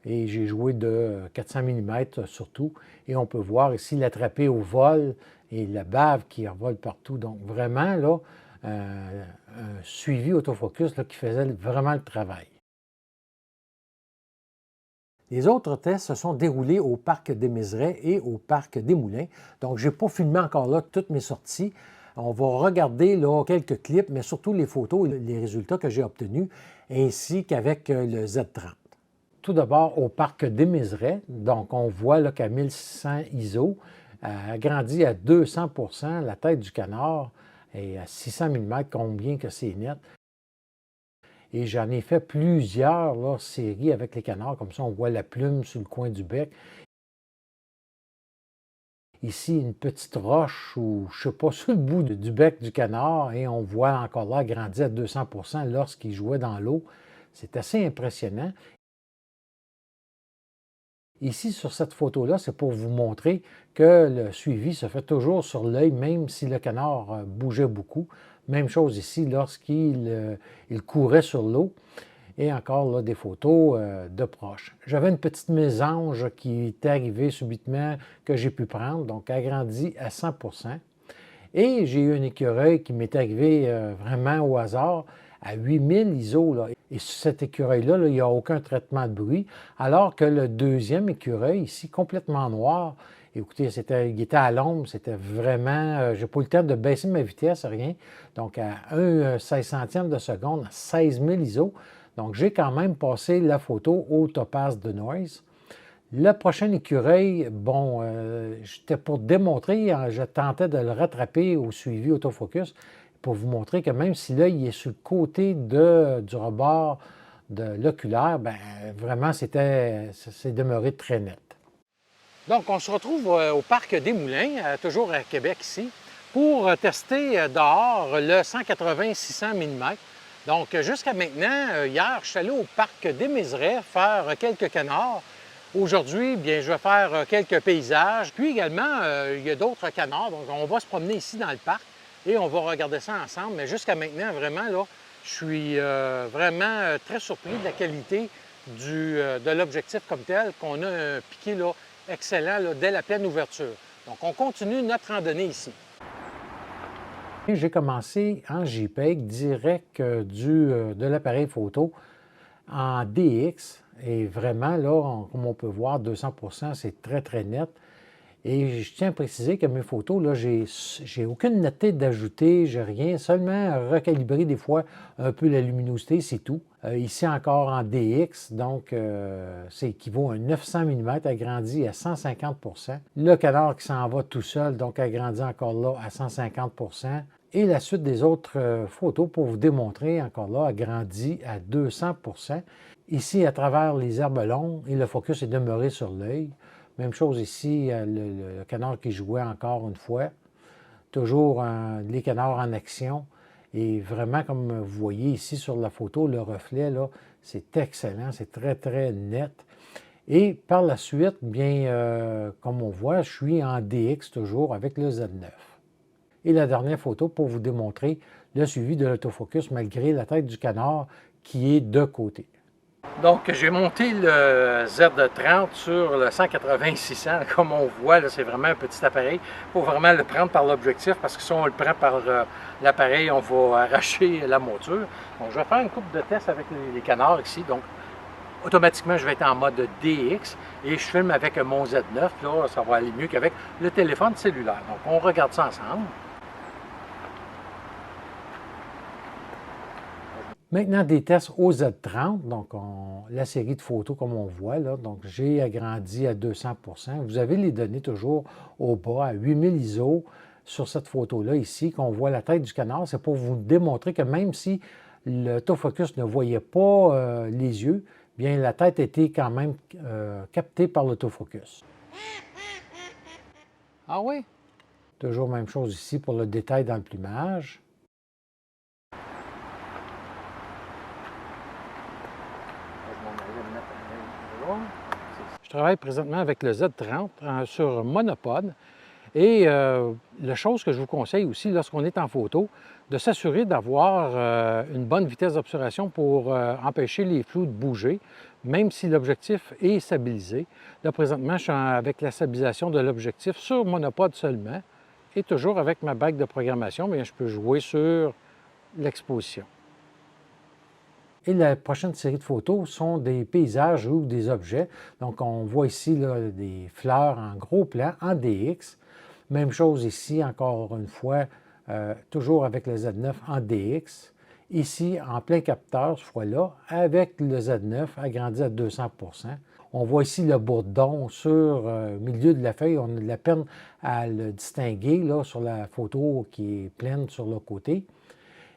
Et j'ai joué de 400 mm surtout. Et on peut voir ici l'attraper au vol et la bave qui revole partout. Donc, vraiment, là, un suivi autofocus là, qui faisait vraiment le travail. Les autres tests se sont déroulés au parc des Mézerais et au parc des Moulins. Donc, je n'ai pas filmé encore là toutes mes sorties. On va regarder là, quelques clips, mais surtout les photos et les résultats que j'ai obtenus, ainsi qu'avec le Z30. Tout d'abord, au parc des Mézerais, donc on voit qu'à 1600 ISO, agrandi à 200%, la tête du canard est à 600 mm, combien que c'est net. Et j'en ai fait plusieurs là, séries avec les canards, comme ça on voit la plume sur le coin du bec. Ici, une petite roche ou je ne sais pas, sur le bout du bec du canard et on voit encore là grandir à 200% lorsqu'il jouait dans l'eau. C'est assez impressionnant. Ici, sur cette photo-là, c'est pour vous montrer que le suivi se fait toujours sur l'œil, même si le canard bougeait beaucoup. Même chose ici lorsqu'il courait sur l'eau. Et encore là, des photos de proches. J'avais une petite mésange qui était arrivée subitement que j'ai pu prendre, donc agrandie à 100%. Et j'ai eu un écureuil qui m'est arrivé vraiment au hasard à 8000 ISO. Là. Et sur cet écureuil-là, il n'y a aucun traitement de bruit, alors que le deuxième écureuil, ici, complètement noir, écoutez, il était à l'ombre, c'était vraiment... j'ai pas eu le temps de baisser ma vitesse, rien. Donc, à 1/1600 de seconde, à 16 000 ISO. Donc, j'ai quand même passé la photo au Topaz Denoise. Le prochain écureuil, j'étais pour démontrer, je tentais de le rattraper au suivi autofocus pour vous montrer que même si l'œil est sur le côté du rebord de l'oculaire, vraiment, c'est demeuré très net. Donc, on se retrouve au parc des Moulins, toujours à Québec ici, pour tester dehors le 180-600 mm. Donc, jusqu'à maintenant, hier, je suis allé au parc des Mézerais faire quelques canards. Aujourd'hui, bien, je vais faire quelques paysages. Puis également, il y a d'autres canards. Donc, on va se promener ici dans le parc. et on va regarder ça ensemble. Mais jusqu'à maintenant, vraiment, là, je suis vraiment très surpris de la qualité de l'objectif comme tel, qu'on a un piqué là, excellent là, dès la pleine ouverture. Donc, on continue notre randonnée ici. J'ai commencé en JPEG direct de l'appareil photo en DX. Et vraiment, là, comme on peut voir, 200%, c'est très, très net. Et je tiens à préciser que mes photos, là, j'ai aucune netteté d'ajouter, j'ai rien, seulement recalibrer des fois un peu la luminosité, c'est tout. Ici encore en DX, donc c'est équivaut à un 900 mm agrandi à 150%. Le canard qui s'en va tout seul, donc agrandi encore là à 150%. Et la suite des autres photos pour vous démontrer, encore là, agrandi à 200%. Ici, à travers les herbes longues, et le focus est demeuré sur l'œil. Même chose ici, le canard qui jouait encore une fois. Toujours les canards en action. Et vraiment, comme vous voyez ici sur la photo, le reflet, là, c'est excellent, c'est très, très net. Et par la suite, bien, comme on voit, je suis en DX toujours avec le Z9. Et la dernière photo pour vous démontrer le suivi de l'autofocus malgré la tête du canard qui est de côté. Donc, j'ai monté le Z30 sur le 180-600. Comme on voit, c'est vraiment un petit appareil. Il faut vraiment le prendre par l'objectif parce que si on le prend par l'appareil, on va arracher la monture. Donc, je vais faire une coupe de tests avec les canards ici. Donc, automatiquement, je vais être en mode DX et je filme avec mon Z9. Là, ça va aller mieux qu'avec le téléphone cellulaire. Donc, on regarde ça ensemble. Maintenant, des tests au Z30, donc la série de photos comme on voit, là, donc j'ai agrandi à 200%. Vous avez les données toujours au bas, à 8000 ISO sur cette photo-là ici, qu'on voit la tête du canard. C'est pour vous démontrer que même si l'autofocus ne voyait pas les yeux, bien la tête était quand même captée par l'autofocus. Ah oui? Toujours même chose ici pour le détail dans le plumage. Je travaille présentement avec le Z30 sur monopode et la chose que je vous conseille aussi lorsqu'on est en photo, de s'assurer d'avoir une bonne vitesse d'obturation pour empêcher les flous de bouger, même si l'objectif est stabilisé. Là, présentement, je suis avec la stabilisation de l'objectif sur monopode seulement et toujours avec ma bague de programmation, bien, je peux jouer sur l'exposition. Et la prochaine série de photos sont des paysages ou des objets. Donc, on voit ici là, des fleurs en gros plan, en DX. Même chose ici, encore une fois, toujours avec le Z9 en DX. Ici, en plein capteur, ce fois-là, avec le Z9 agrandi à 200%. On voit ici le bourdon sur le milieu de la feuille. On a de la peine à le distinguer là, sur la photo qui est pleine sur le côté.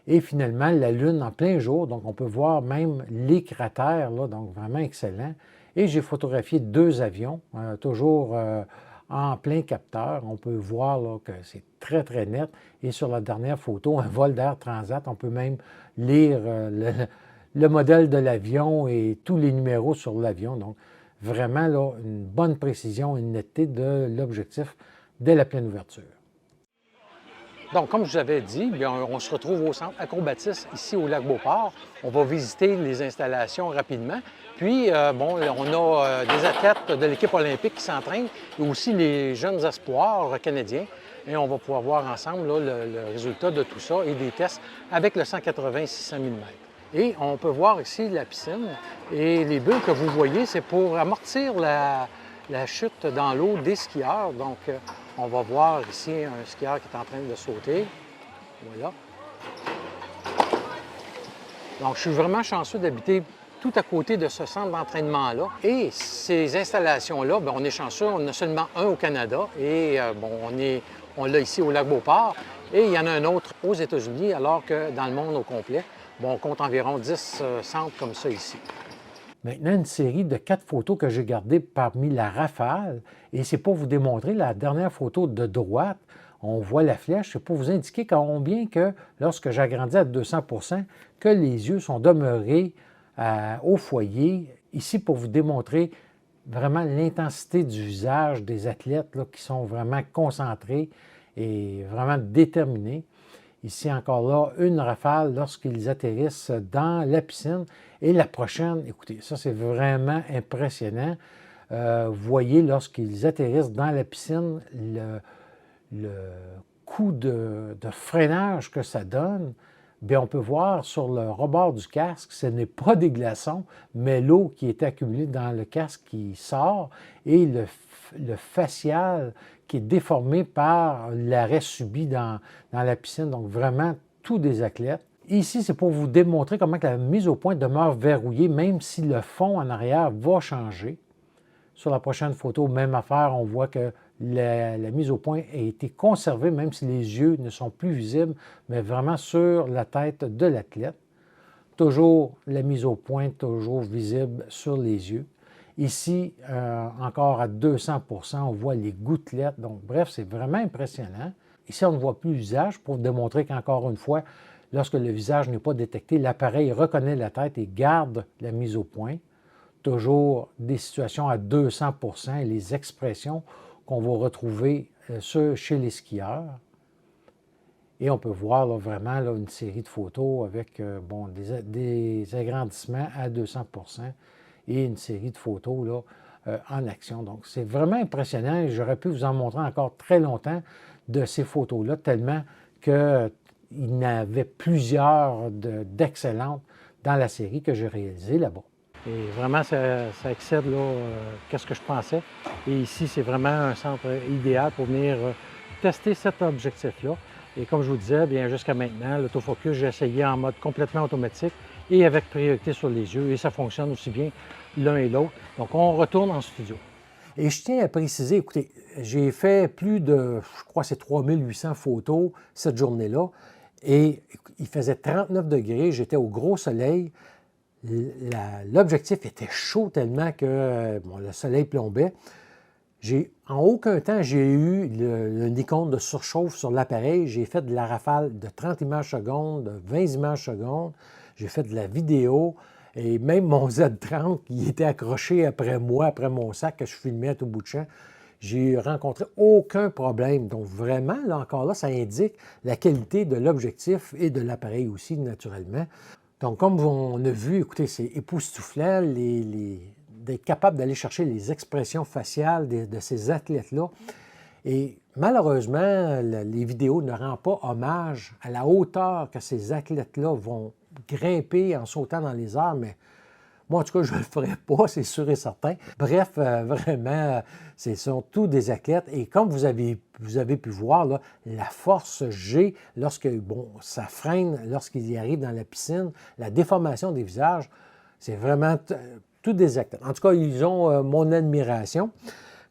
Et finalement, la Lune en plein jour, donc on peut voir même les cratères, là, donc vraiment excellent. Et j'ai photographié 2 avions, toujours en plein capteur. On peut voir là, que c'est très, très net. Et sur la dernière photo, un vol d'Air Transat, on peut même lire le modèle de l'avion et tous les numéros sur l'avion. Donc, vraiment, là, une bonne précision, une netteté de l'objectif dès la pleine ouverture. Donc, comme je vous avais dit, bien, on se retrouve au centre Acrobatis, ici au Lac-Beauport. On va visiter les installations rapidement. Puis, bon, on a des athlètes de l'équipe olympique qui s'entraînent et aussi les jeunes espoirs canadiens. Et on va pouvoir voir ensemble là, le résultat de tout ça et des tests avec le 180-600 mm. Et on peut voir ici la piscine. Et les bulles que vous voyez, c'est pour amortir la chute dans l'eau des skieurs. Donc, on va voir ici un skieur qui est en train de sauter. Voilà. Donc, je suis vraiment chanceux d'habiter tout à côté de ce centre d'entraînement-là. Et ces installations-là, bien, on est chanceux, on en a seulement un au Canada. Et bon, on l'a ici au Lac-Beauport. Et il y en a un autre aux États-Unis, alors que dans le monde au complet, bon, on compte environ 10 centres comme ça ici. Maintenant, une série de 4 photos que j'ai gardées parmi la rafale. Et c'est pour vous démontrer la dernière photo de droite. On voit la flèche. C'est pour vous indiquer combien que, lorsque j'agrandis à 200%, que les yeux sont demeurés au foyer. Ici, pour vous démontrer vraiment l'intensité du visage des athlètes là, qui sont vraiment concentrés et vraiment déterminés. Ici, encore là, une rafale lorsqu'ils atterrissent dans la piscine. Et la prochaine, écoutez, ça c'est vraiment impressionnant. Vous voyez, lorsqu'ils atterrissent dans la piscine, le coup de freinage que ça donne, bien, on peut voir sur le rebord du casque, ce n'est pas des glaçons, mais l'eau qui est accumulée dans le casque qui sort et le facial qui est déformé par l'arrêt subi dans la piscine. Donc, vraiment, tout des athlètes. Ici, c'est pour vous démontrer comment la mise au point demeure verrouillée, même si le fond en arrière va changer. Sur la prochaine photo, même affaire, on voit que la mise au point a été conservée, même si les yeux ne sont plus visibles, mais vraiment sur la tête de l'athlète. Toujours la mise au point, toujours visible sur les yeux. Ici, encore à 200 %, on voit les gouttelettes. Donc, bref, c'est vraiment impressionnant. Ici, on ne voit plus le visage pour démontrer qu'encore une fois, lorsque le visage n'est pas détecté, l'appareil reconnaît la tête et garde la mise au point. Toujours des situations à 200 % et les expressions qu'on va retrouver chez les skieurs. Et on peut voir là, vraiment là, une série de photos avec bon, des agrandissements à 200 % et une série de photos là, en action. Donc, c'est vraiment impressionnant et j'aurais pu vous en montrer encore très longtemps de ces photos-là, tellement qu'il y en avait plusieurs d'excellentes dans la série que j'ai réalisée là-bas. Et vraiment, ça excède qu'est-ce que je pensais. Et ici, c'est vraiment un centre idéal pour venir tester cet objectif-là. Et comme je vous disais, bien jusqu'à maintenant, l'autofocus, j'ai essayé en mode complètement automatique et avec priorité sur les yeux. Et ça fonctionne aussi bien l'un et l'autre. Donc, on retourne en studio. Et je tiens à préciser, écoutez, j'ai fait plus de, je crois, c'est 3800 photos cette journée-là. Et il faisait 39 degrés, j'étais au gros soleil. L'objectif était chaud tellement que bon, le soleil plombait. En aucun temps, j'ai eu le Nikon de surchauffe sur l'appareil. J'ai fait de la rafale de 30 images secondes, de 20 images secondes. J'ai fait de la vidéo. Et même mon Z30 qui était accroché après moi, après mon sac que je filmais à tout bout de champ, j'ai rencontré aucun problème. Donc vraiment, là encore là, ça indique la qualité de l'objectif et de l'appareil aussi, naturellement. Donc, comme on a vu, écoutez, c'est époustouflant d'être capable d'aller chercher les expressions faciales de ces athlètes-là. Et malheureusement, les vidéos ne rendent pas hommage à la hauteur que ces athlètes-là vont grimper en sautant dans les airs, mais moi, en tout cas, je ne le ferai pas, c'est sûr et certain. Bref, vraiment, ce sont tous des athlètes. Et comme vous avez pu voir, là, la force G, lorsque ça freine, lorsqu'ils y arrivent dans la piscine, la déformation des visages, c'est vraiment tous des athlètes. En tout cas, ils ont mon admiration.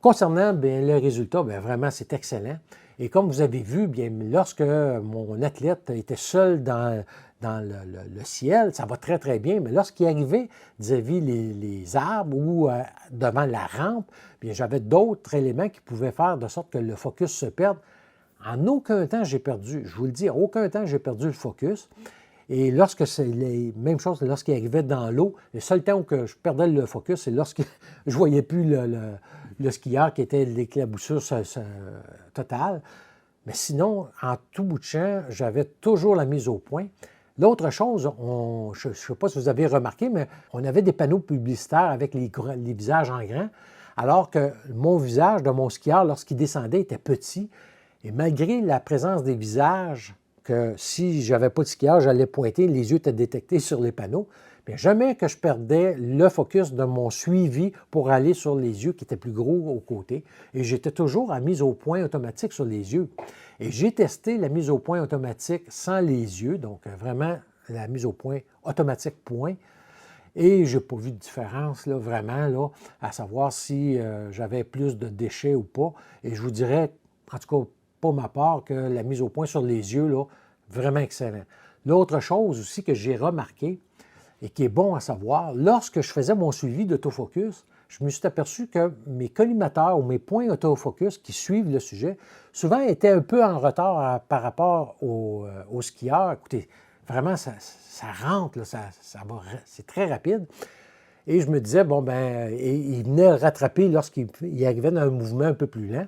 Concernant bien, le résultat, bien, vraiment, c'est excellent. Et comme vous avez vu, bien, lorsque mon athlète était seul dans le ciel, ça va très, très bien. Mais lorsqu'il arrivait vis-à-vis les arbres ou devant la rampe, bien, j'avais d'autres éléments qui pouvaient faire de sorte que le focus se perde. En aucun temps, j'ai perdu, je vous le dis, en aucun temps, j'ai perdu le focus. Et lorsque c'est la même chose, lorsqu'il arrivait dans l'eau, le seul temps où je perdais le focus, c'est lorsque je ne voyais plus le skieur qui était l'éclaboussure totale. Mais sinon, en tout bout de champ, j'avais toujours la mise au point. L'autre chose, je ne sais pas si vous avez remarqué, mais on avait des panneaux publicitaires avec les visages en grand, alors que mon visage de mon skieur, lorsqu'il descendait, était petit. Et malgré la présence des visages, que si je n'avais pas de skieur, j'allais pointer, les yeux étaient détectés sur les panneaux, bien jamais que je perdais le focus de mon suivi pour aller sur les yeux qui étaient plus gros aux côtés. Et j'étais toujours à mise au point automatique sur les yeux. Et j'ai testé la mise au point automatique sans les yeux, donc vraiment la mise au point automatique point. Et je n'ai pas vu de différence, là, vraiment, là, à savoir si j'avais plus de déchets ou pas. Et je vous dirais, en tout cas, pour ma part, que la mise au point sur les yeux, là, vraiment excellent. L'autre chose aussi que j'ai remarqué et qui est bon à savoir, lorsque je faisais mon suivi d'autofocus, je me suis aperçu que mes collimateurs ou mes points autofocus qui suivent le sujet, souvent étaient un peu en retard par rapport aux skieurs. Écoutez, vraiment, ça rentre, là, ça va, c'est très rapide. Et je me disais, bon, ben, il venait rattraper lorsqu'il arrivait dans un mouvement un peu plus lent.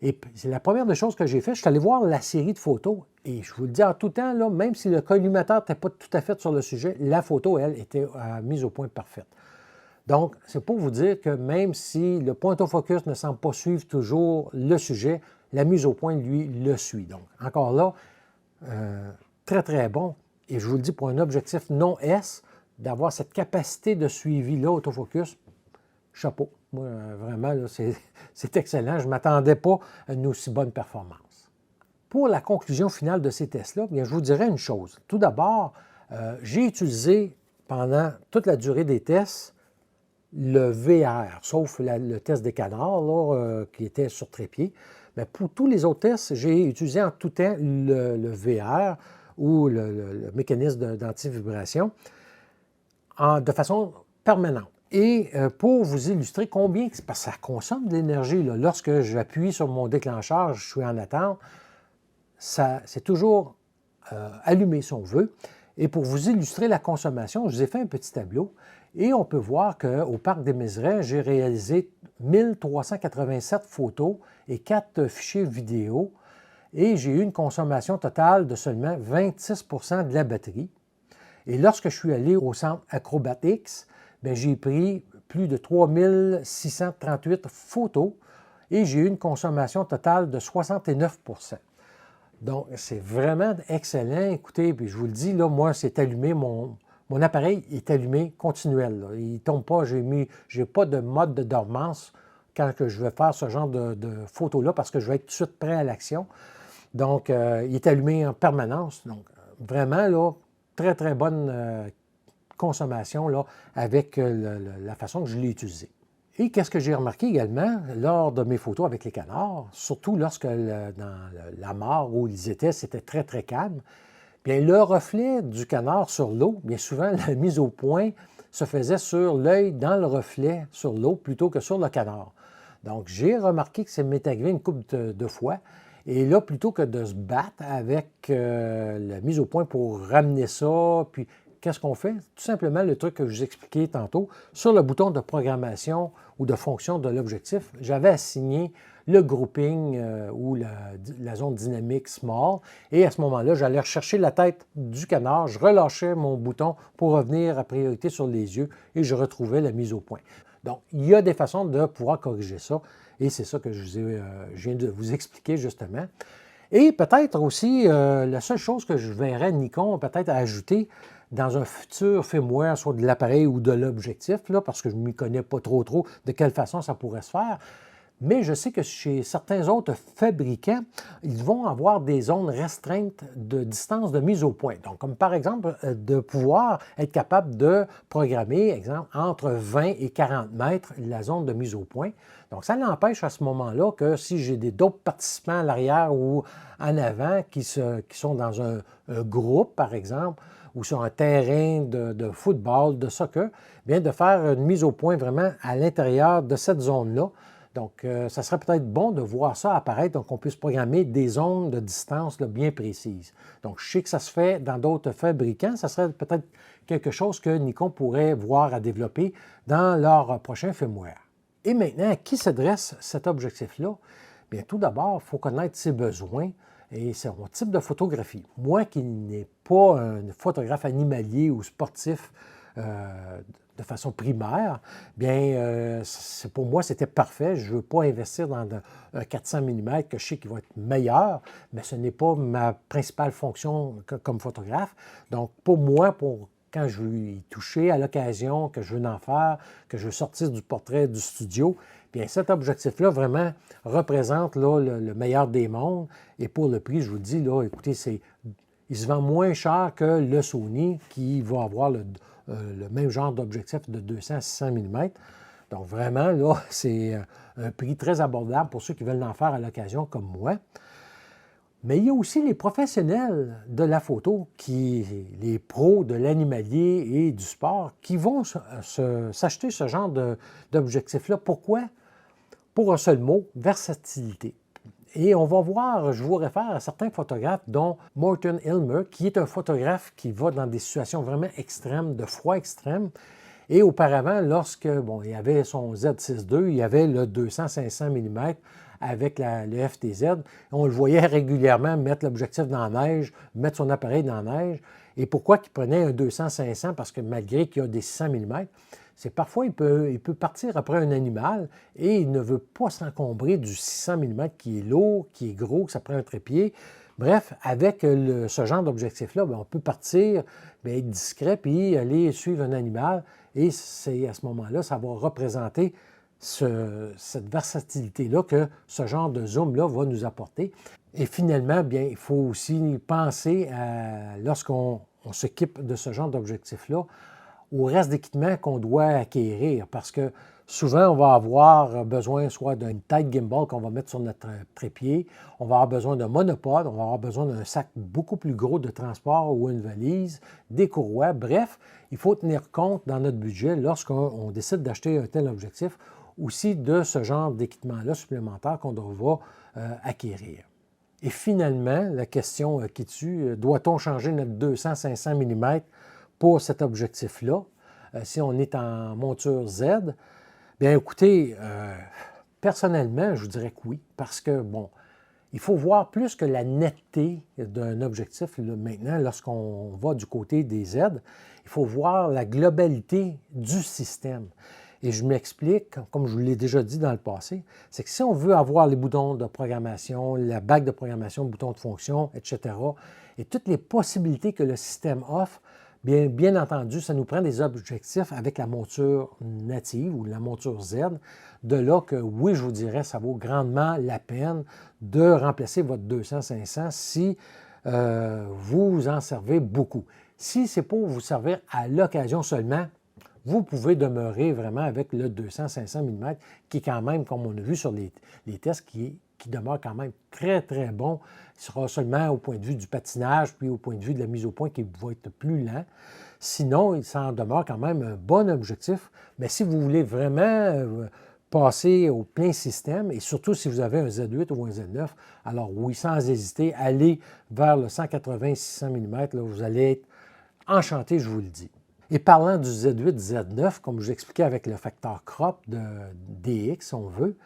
Et c'est la première des choses que j'ai fait. Je suis allé voir la série de photos. Et je vous le dis en tout temps, là, même si le collimateur n'était pas tout à fait sur le sujet, la photo, elle, était mise au point parfaite. Donc, c'est pour vous dire que même si le point au focus ne semble pas suivre toujours le sujet, la mise au point, lui, le suit. Donc, encore là, très, très bon. Et je vous le dis, pour un objectif non S, d'avoir cette capacité de suivi-là, autofocus, chapeau. Moi, vraiment, c'est excellent. Je ne m'attendais pas à une aussi bonne performance. Pour la conclusion finale de ces tests-là, bien, je vous dirais une chose. Tout d'abord, j'ai utilisé pendant toute la durée des tests le VR, sauf le test des canards là, qui était sur trépied. Mais pour tous les autres tests, j'ai utilisé en tout temps le VR ou le mécanisme d'antivibration de façon permanente. Et pour vous illustrer combien, parce que ça consomme de l'énergie, lorsque j'appuie sur mon déclencheur, je suis en attente, c'est toujours allumé si on veut. Et pour vous illustrer la consommation, je vous ai fait un petit tableau. Et on peut voir qu'au Parc des Mézerais, j'ai réalisé 1387 photos et 4 fichiers vidéo. Et j'ai eu une consommation totale de seulement 26 de la batterie. Et lorsque je suis allé au centre Acrobatics, j'ai pris plus de 3638 photos et j'ai eu une consommation totale de 69 Donc, c'est vraiment excellent. Écoutez, puis je vous le dis, là, moi, c'est allumé, mon appareil est allumé continuel. Là. Il ne tombe pas, je n'ai pas de mode de dormance quand que je vais faire ce genre de photos-là parce que je vais être tout de suite prêt à l'action. Donc, il est allumé en permanence. Donc, vraiment, là, très, très bonne consommation là, avec la façon que je l'ai utilisé. Et qu'est-ce que j'ai remarqué également lors de mes photos avec les canards, surtout lorsque dans la mare où ils étaient, c'était très, très calme, bien le reflet du canard sur l'eau, bien souvent la mise au point se faisait sur l'œil dans le reflet sur l'eau plutôt que sur le canard. Donc, j'ai remarqué que ça m'est arrivé une couple de fois. Et là, plutôt que de se battre avec la mise au point pour ramener ça, puis qu'est-ce qu'on fait? Tout simplement le truc que je vous expliquais tantôt, sur le bouton de programmation ou de fonction de l'objectif, j'avais assigné le grouping ou la zone dynamique small. Et à ce moment-là, j'allais rechercher la tête du canard, je relâchais mon bouton pour revenir à priorité sur les yeux et je retrouvais la mise au point. Donc, il y a des façons de pouvoir corriger ça. Et c'est ça que je viens de vous expliquer justement. Et peut-être aussi, la seule chose que je verrais Nikon peut-être à ajouter dans un futur firmware, soit de l'appareil ou de l'objectif, parce que je ne m'y connais pas trop de quelle façon ça pourrait se faire, mais je sais que chez certains autres fabricants, ils vont avoir des zones restreintes de distance de mise au point. Donc, comme par exemple, de pouvoir être capable de programmer, exemple, entre 20 et 40 mètres la zone de mise au point. Donc, ça n'empêche à ce moment-là que si j'ai d'autres participants à l'arrière ou en avant qui sont dans un groupe, par exemple, ou sur un terrain de football, de soccer, bien de faire une mise au point vraiment à l'intérieur de cette zone-là. Donc, ça serait peut-être bon de voir ça apparaître, donc on puisse programmer des zones de distance là, bien précises. Donc, je sais que ça se fait dans d'autres fabricants. Ça serait peut-être quelque chose que Nikon pourrait voir à développer dans leur prochain firmware. Et maintenant, à qui s'adresse cet objectif-là? Bien, tout d'abord, il faut connaître ses besoins et son type de photographie. Moi qui n'ai pas un photographe animalier ou sportif de façon primaire, bien, pour moi, c'était parfait. Je ne veux pas investir dans un 400 mm que je sais qu'il va être meilleur, mais ce n'est pas ma principale fonction comme photographe. Donc, pour moi, quand je veux y toucher à l'occasion, que je veux en faire, que je veux sortir du portrait du studio, bien cet objectif-là vraiment représente là, le meilleur des mondes. Et pour le prix, je vous dis, là, écoutez, il se vend moins cher que le Sony qui va avoir le même genre d'objectif de 200 à 600 mm. Donc vraiment, là, c'est un prix très abordable pour ceux qui veulent en faire à l'occasion comme moi. Mais il y a aussi les professionnels de la photo, les pros de l'animalier et du sport, qui vont s'acheter ce genre d'objectif-là. Pourquoi? Pour un seul mot, versatilité. Et on va voir, je vous réfère à certains photographes, dont Morten Ilmer, qui est un photographe qui va dans des situations vraiment extrêmes, de froid extrême. Et auparavant, il y avait son Z6 II, il y avait le 200-500 mm avec le FTZ. On le voyait régulièrement mettre l'objectif dans la neige, mettre son appareil dans la neige. Et pourquoi il prenait un 200-500? Parce que malgré qu'il y a des 600 mm, c'est parfois il peut partir après un animal et il ne veut pas s'encombrer du 600 mm qui est lourd, qui est gros, que ça prend un trépied. Bref, avec ce genre d'objectif-là, on peut partir, être discret, puis aller suivre un animal. Et c'est à ce moment-là, ça va représenter cette versatilité-là que ce genre de zoom-là va nous apporter. Et finalement, il faut aussi penser, lorsqu'on s'équipe de ce genre d'objectif-là, au reste d'équipement qu'on doit acquérir, parce que souvent, on va avoir besoin soit d'une tête gimbal qu'on va mettre sur notre trépied, on va avoir besoin d'un monopode, on va avoir besoin d'un sac beaucoup plus gros de transport ou une valise, des courroies. Bref, il faut tenir compte dans notre budget, lorsqu'on décide d'acheter un tel objectif, aussi de ce genre d'équipement-là supplémentaire qu'on devra acquérir. Et finalement, la question qui tue, doit-on changer notre 200-500 mm pour cet objectif-là, si on est en monture Z? Bien, écoutez, personnellement, je vous dirais que oui, parce que, il faut voir plus que la netteté d'un objectif. Là, maintenant, lorsqu'on va du côté des Z, il faut voir la globalité du système. Et je m'explique, comme je vous l'ai déjà dit dans le passé, c'est que si on veut avoir les boutons de programmation, la bague de programmation, le bouton de fonction, etc., et toutes les possibilités que le système offre, bien entendu, ça nous prend des objectifs avec la monture native ou la monture Z. De là que, oui, je vous dirais, ça vaut grandement la peine de remplacer votre 200-500 si vous en servez beaucoup. Si c'est pour vous servir à l'occasion seulement, vous pouvez demeurer vraiment avec le 200-500 mm qui est quand même, comme on a vu sur les tests, qui demeure quand même très, très bon. Il sera seulement au point de vue du patinage, puis au point de vue de la mise au point qui va être plus lent. Sinon, il s'en demeure quand même un bon objectif. Mais si vous voulez vraiment passer au plein système, et surtout si vous avez un Z8 ou un Z9, alors oui, sans hésiter, allez vers le 180-600 mm, là, vous allez être enchanté, je vous le dis. Et parlant du Z8, Z9, comme je vous expliquais avec le facteur crop de DX, si on veut,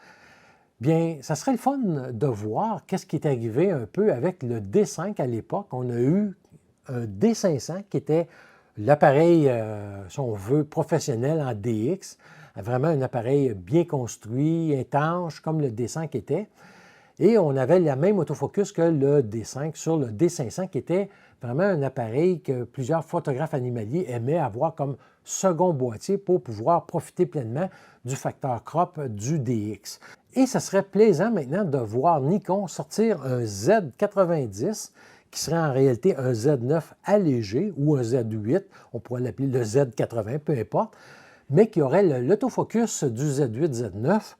bien, ça serait le fun de voir qu'est-ce qui est arrivé un peu avec le D5 à l'époque. On a eu un D500 qui était l'appareil, si on veut, professionnel en DX, vraiment un appareil bien construit, étanche, comme le D5 était. Et on avait la même autofocus que le D5 sur le D500 qui était vraiment un appareil que plusieurs photographes animaliers aimaient avoir comme second boîtier pour pouvoir profiter pleinement du facteur crop du DX. Et ce serait plaisant maintenant de voir Nikon sortir un Z90 qui serait en réalité un Z9 allégé ou un Z8, on pourrait l'appeler le Z80, peu importe, mais qui aurait l'autofocus du Z8, Z9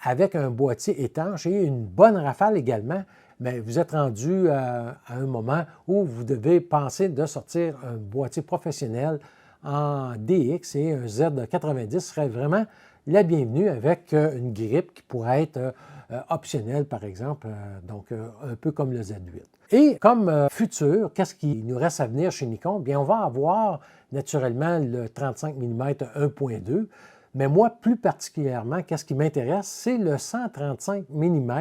avec un boîtier étanche et une bonne rafale également. Mais vous êtes rendu à un moment où vous devez penser de sortir un boîtier professionnel en DX et un Z90 serait vraiment la bienvenue avec une grippe qui pourrait être optionnelle, par exemple, donc un peu comme le Z8. Et comme futur, qu'est-ce qui nous reste à venir chez Nikon? Bien, on va avoir naturellement le 35 mm 1.2, mais moi, plus particulièrement, qu'est-ce qui m'intéresse, c'est le 135 mm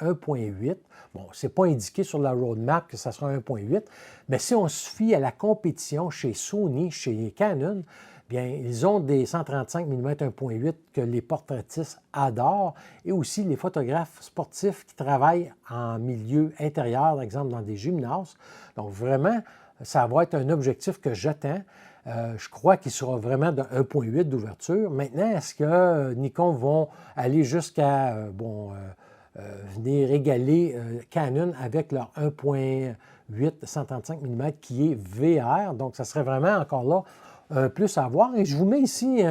1.8. Bon, ce n'est pas indiqué sur la roadmap que ça sera 1.8, mais si on se fie à la compétition chez Sony, chez Canon, bien, ils ont des 135 mm 1.8 que les portraitistes adorent et aussi les photographes sportifs qui travaillent en milieu intérieur, par exemple dans des gymnases. Donc vraiment, ça va être un objectif que j'attends. Je crois qu'il sera vraiment de 1.8 d'ouverture. Maintenant, est-ce que Nikon vont aller jusqu'à venir égaler Canon avec leur 1.8 135 mm qui est VR? Donc, ça serait vraiment encore là un plus à voir. Et je vous mets ici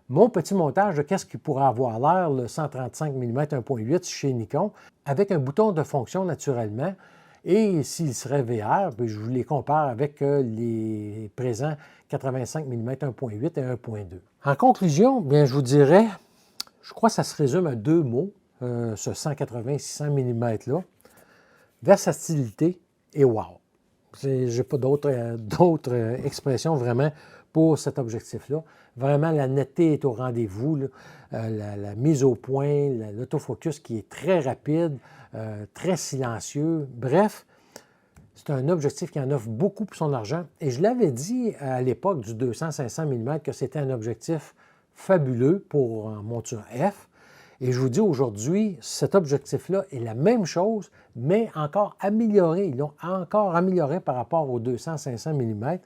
mon petit montage de qu'est-ce qui pourrait avoir l'air le 135 mm 1.8 chez Nikon avec un bouton de fonction naturellement. Et s'il serait VR, je vous les compare avec les présents 85 mm 1.8 et 1.2. En conclusion, bien, je vous dirais, je crois que ça se résume à deux mots, ce 180-600 mm-là, versatilité et wow. Je n'ai pas d'autres expressions vraiment pour cet objectif-là. Vraiment, la netteté est au rendez-vous, la mise au point, l'autofocus qui est très rapide, très silencieux. Bref, c'est un objectif qui en offre beaucoup pour son argent. Et je l'avais dit à l'époque du 200-500 mm que c'était un objectif fabuleux pour un monture F. Et je vous dis aujourd'hui, cet objectif-là est la même chose, mais encore amélioré. Ils l'ont encore amélioré par rapport au 200-500 mm,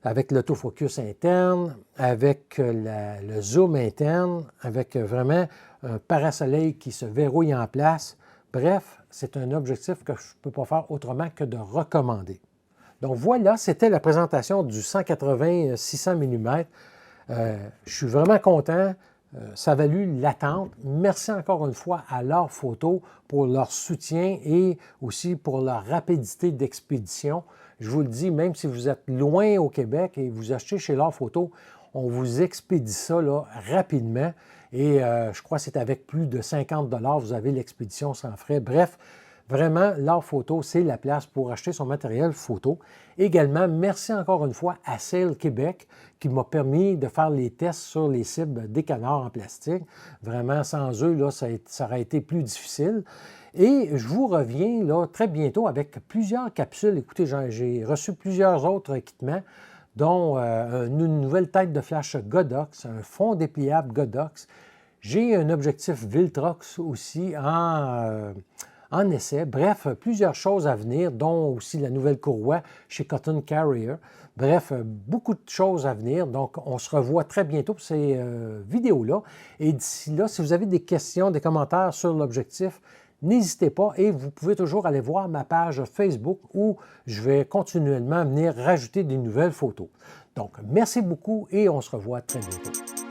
avec l'autofocus interne, avec le zoom interne, avec vraiment un parasoleil qui se verrouille en place. Bref, c'est un objectif que je ne peux pas faire autrement que de recommander. Donc voilà, c'était la présentation du 180-600 mm. Je suis vraiment content. Ça a valu l'attente. Merci encore une fois à L'Art Photo pour leur soutien et aussi pour leur rapidité d'expédition. Je vous le dis, même si vous êtes loin au Québec et vous achetez chez L'Art Photo, on vous expédie ça là, rapidement. Et je crois que c'est avec plus de 50 $, vous avez l'expédition sans frais. Bref, vraiment, L'Art Photo, c'est la place pour acheter son matériel photo. Également, merci encore une fois à Sale Québec qui m'a permis de faire les tests sur les cibles des canards en plastique. Vraiment, sans eux, là, ça aurait été plus difficile. Et je vous reviens là, très bientôt avec plusieurs capsules. Écoutez, j'ai reçu plusieurs autres équipements, dont une nouvelle tête de flash Godox, un fond dépliable Godox. J'ai un objectif Viltrox aussi en essai. Bref, plusieurs choses à venir, dont aussi la nouvelle courroie chez Cotton Carrier. Bref, beaucoup de choses à venir. Donc, on se revoit très bientôt pour ces vidéos-là. Et d'ici là, si vous avez des questions, des commentaires sur l'objectif, n'hésitez pas et vous pouvez toujours aller voir ma page Facebook où je vais continuellement venir rajouter des nouvelles photos. Donc, merci beaucoup et on se revoit très bientôt.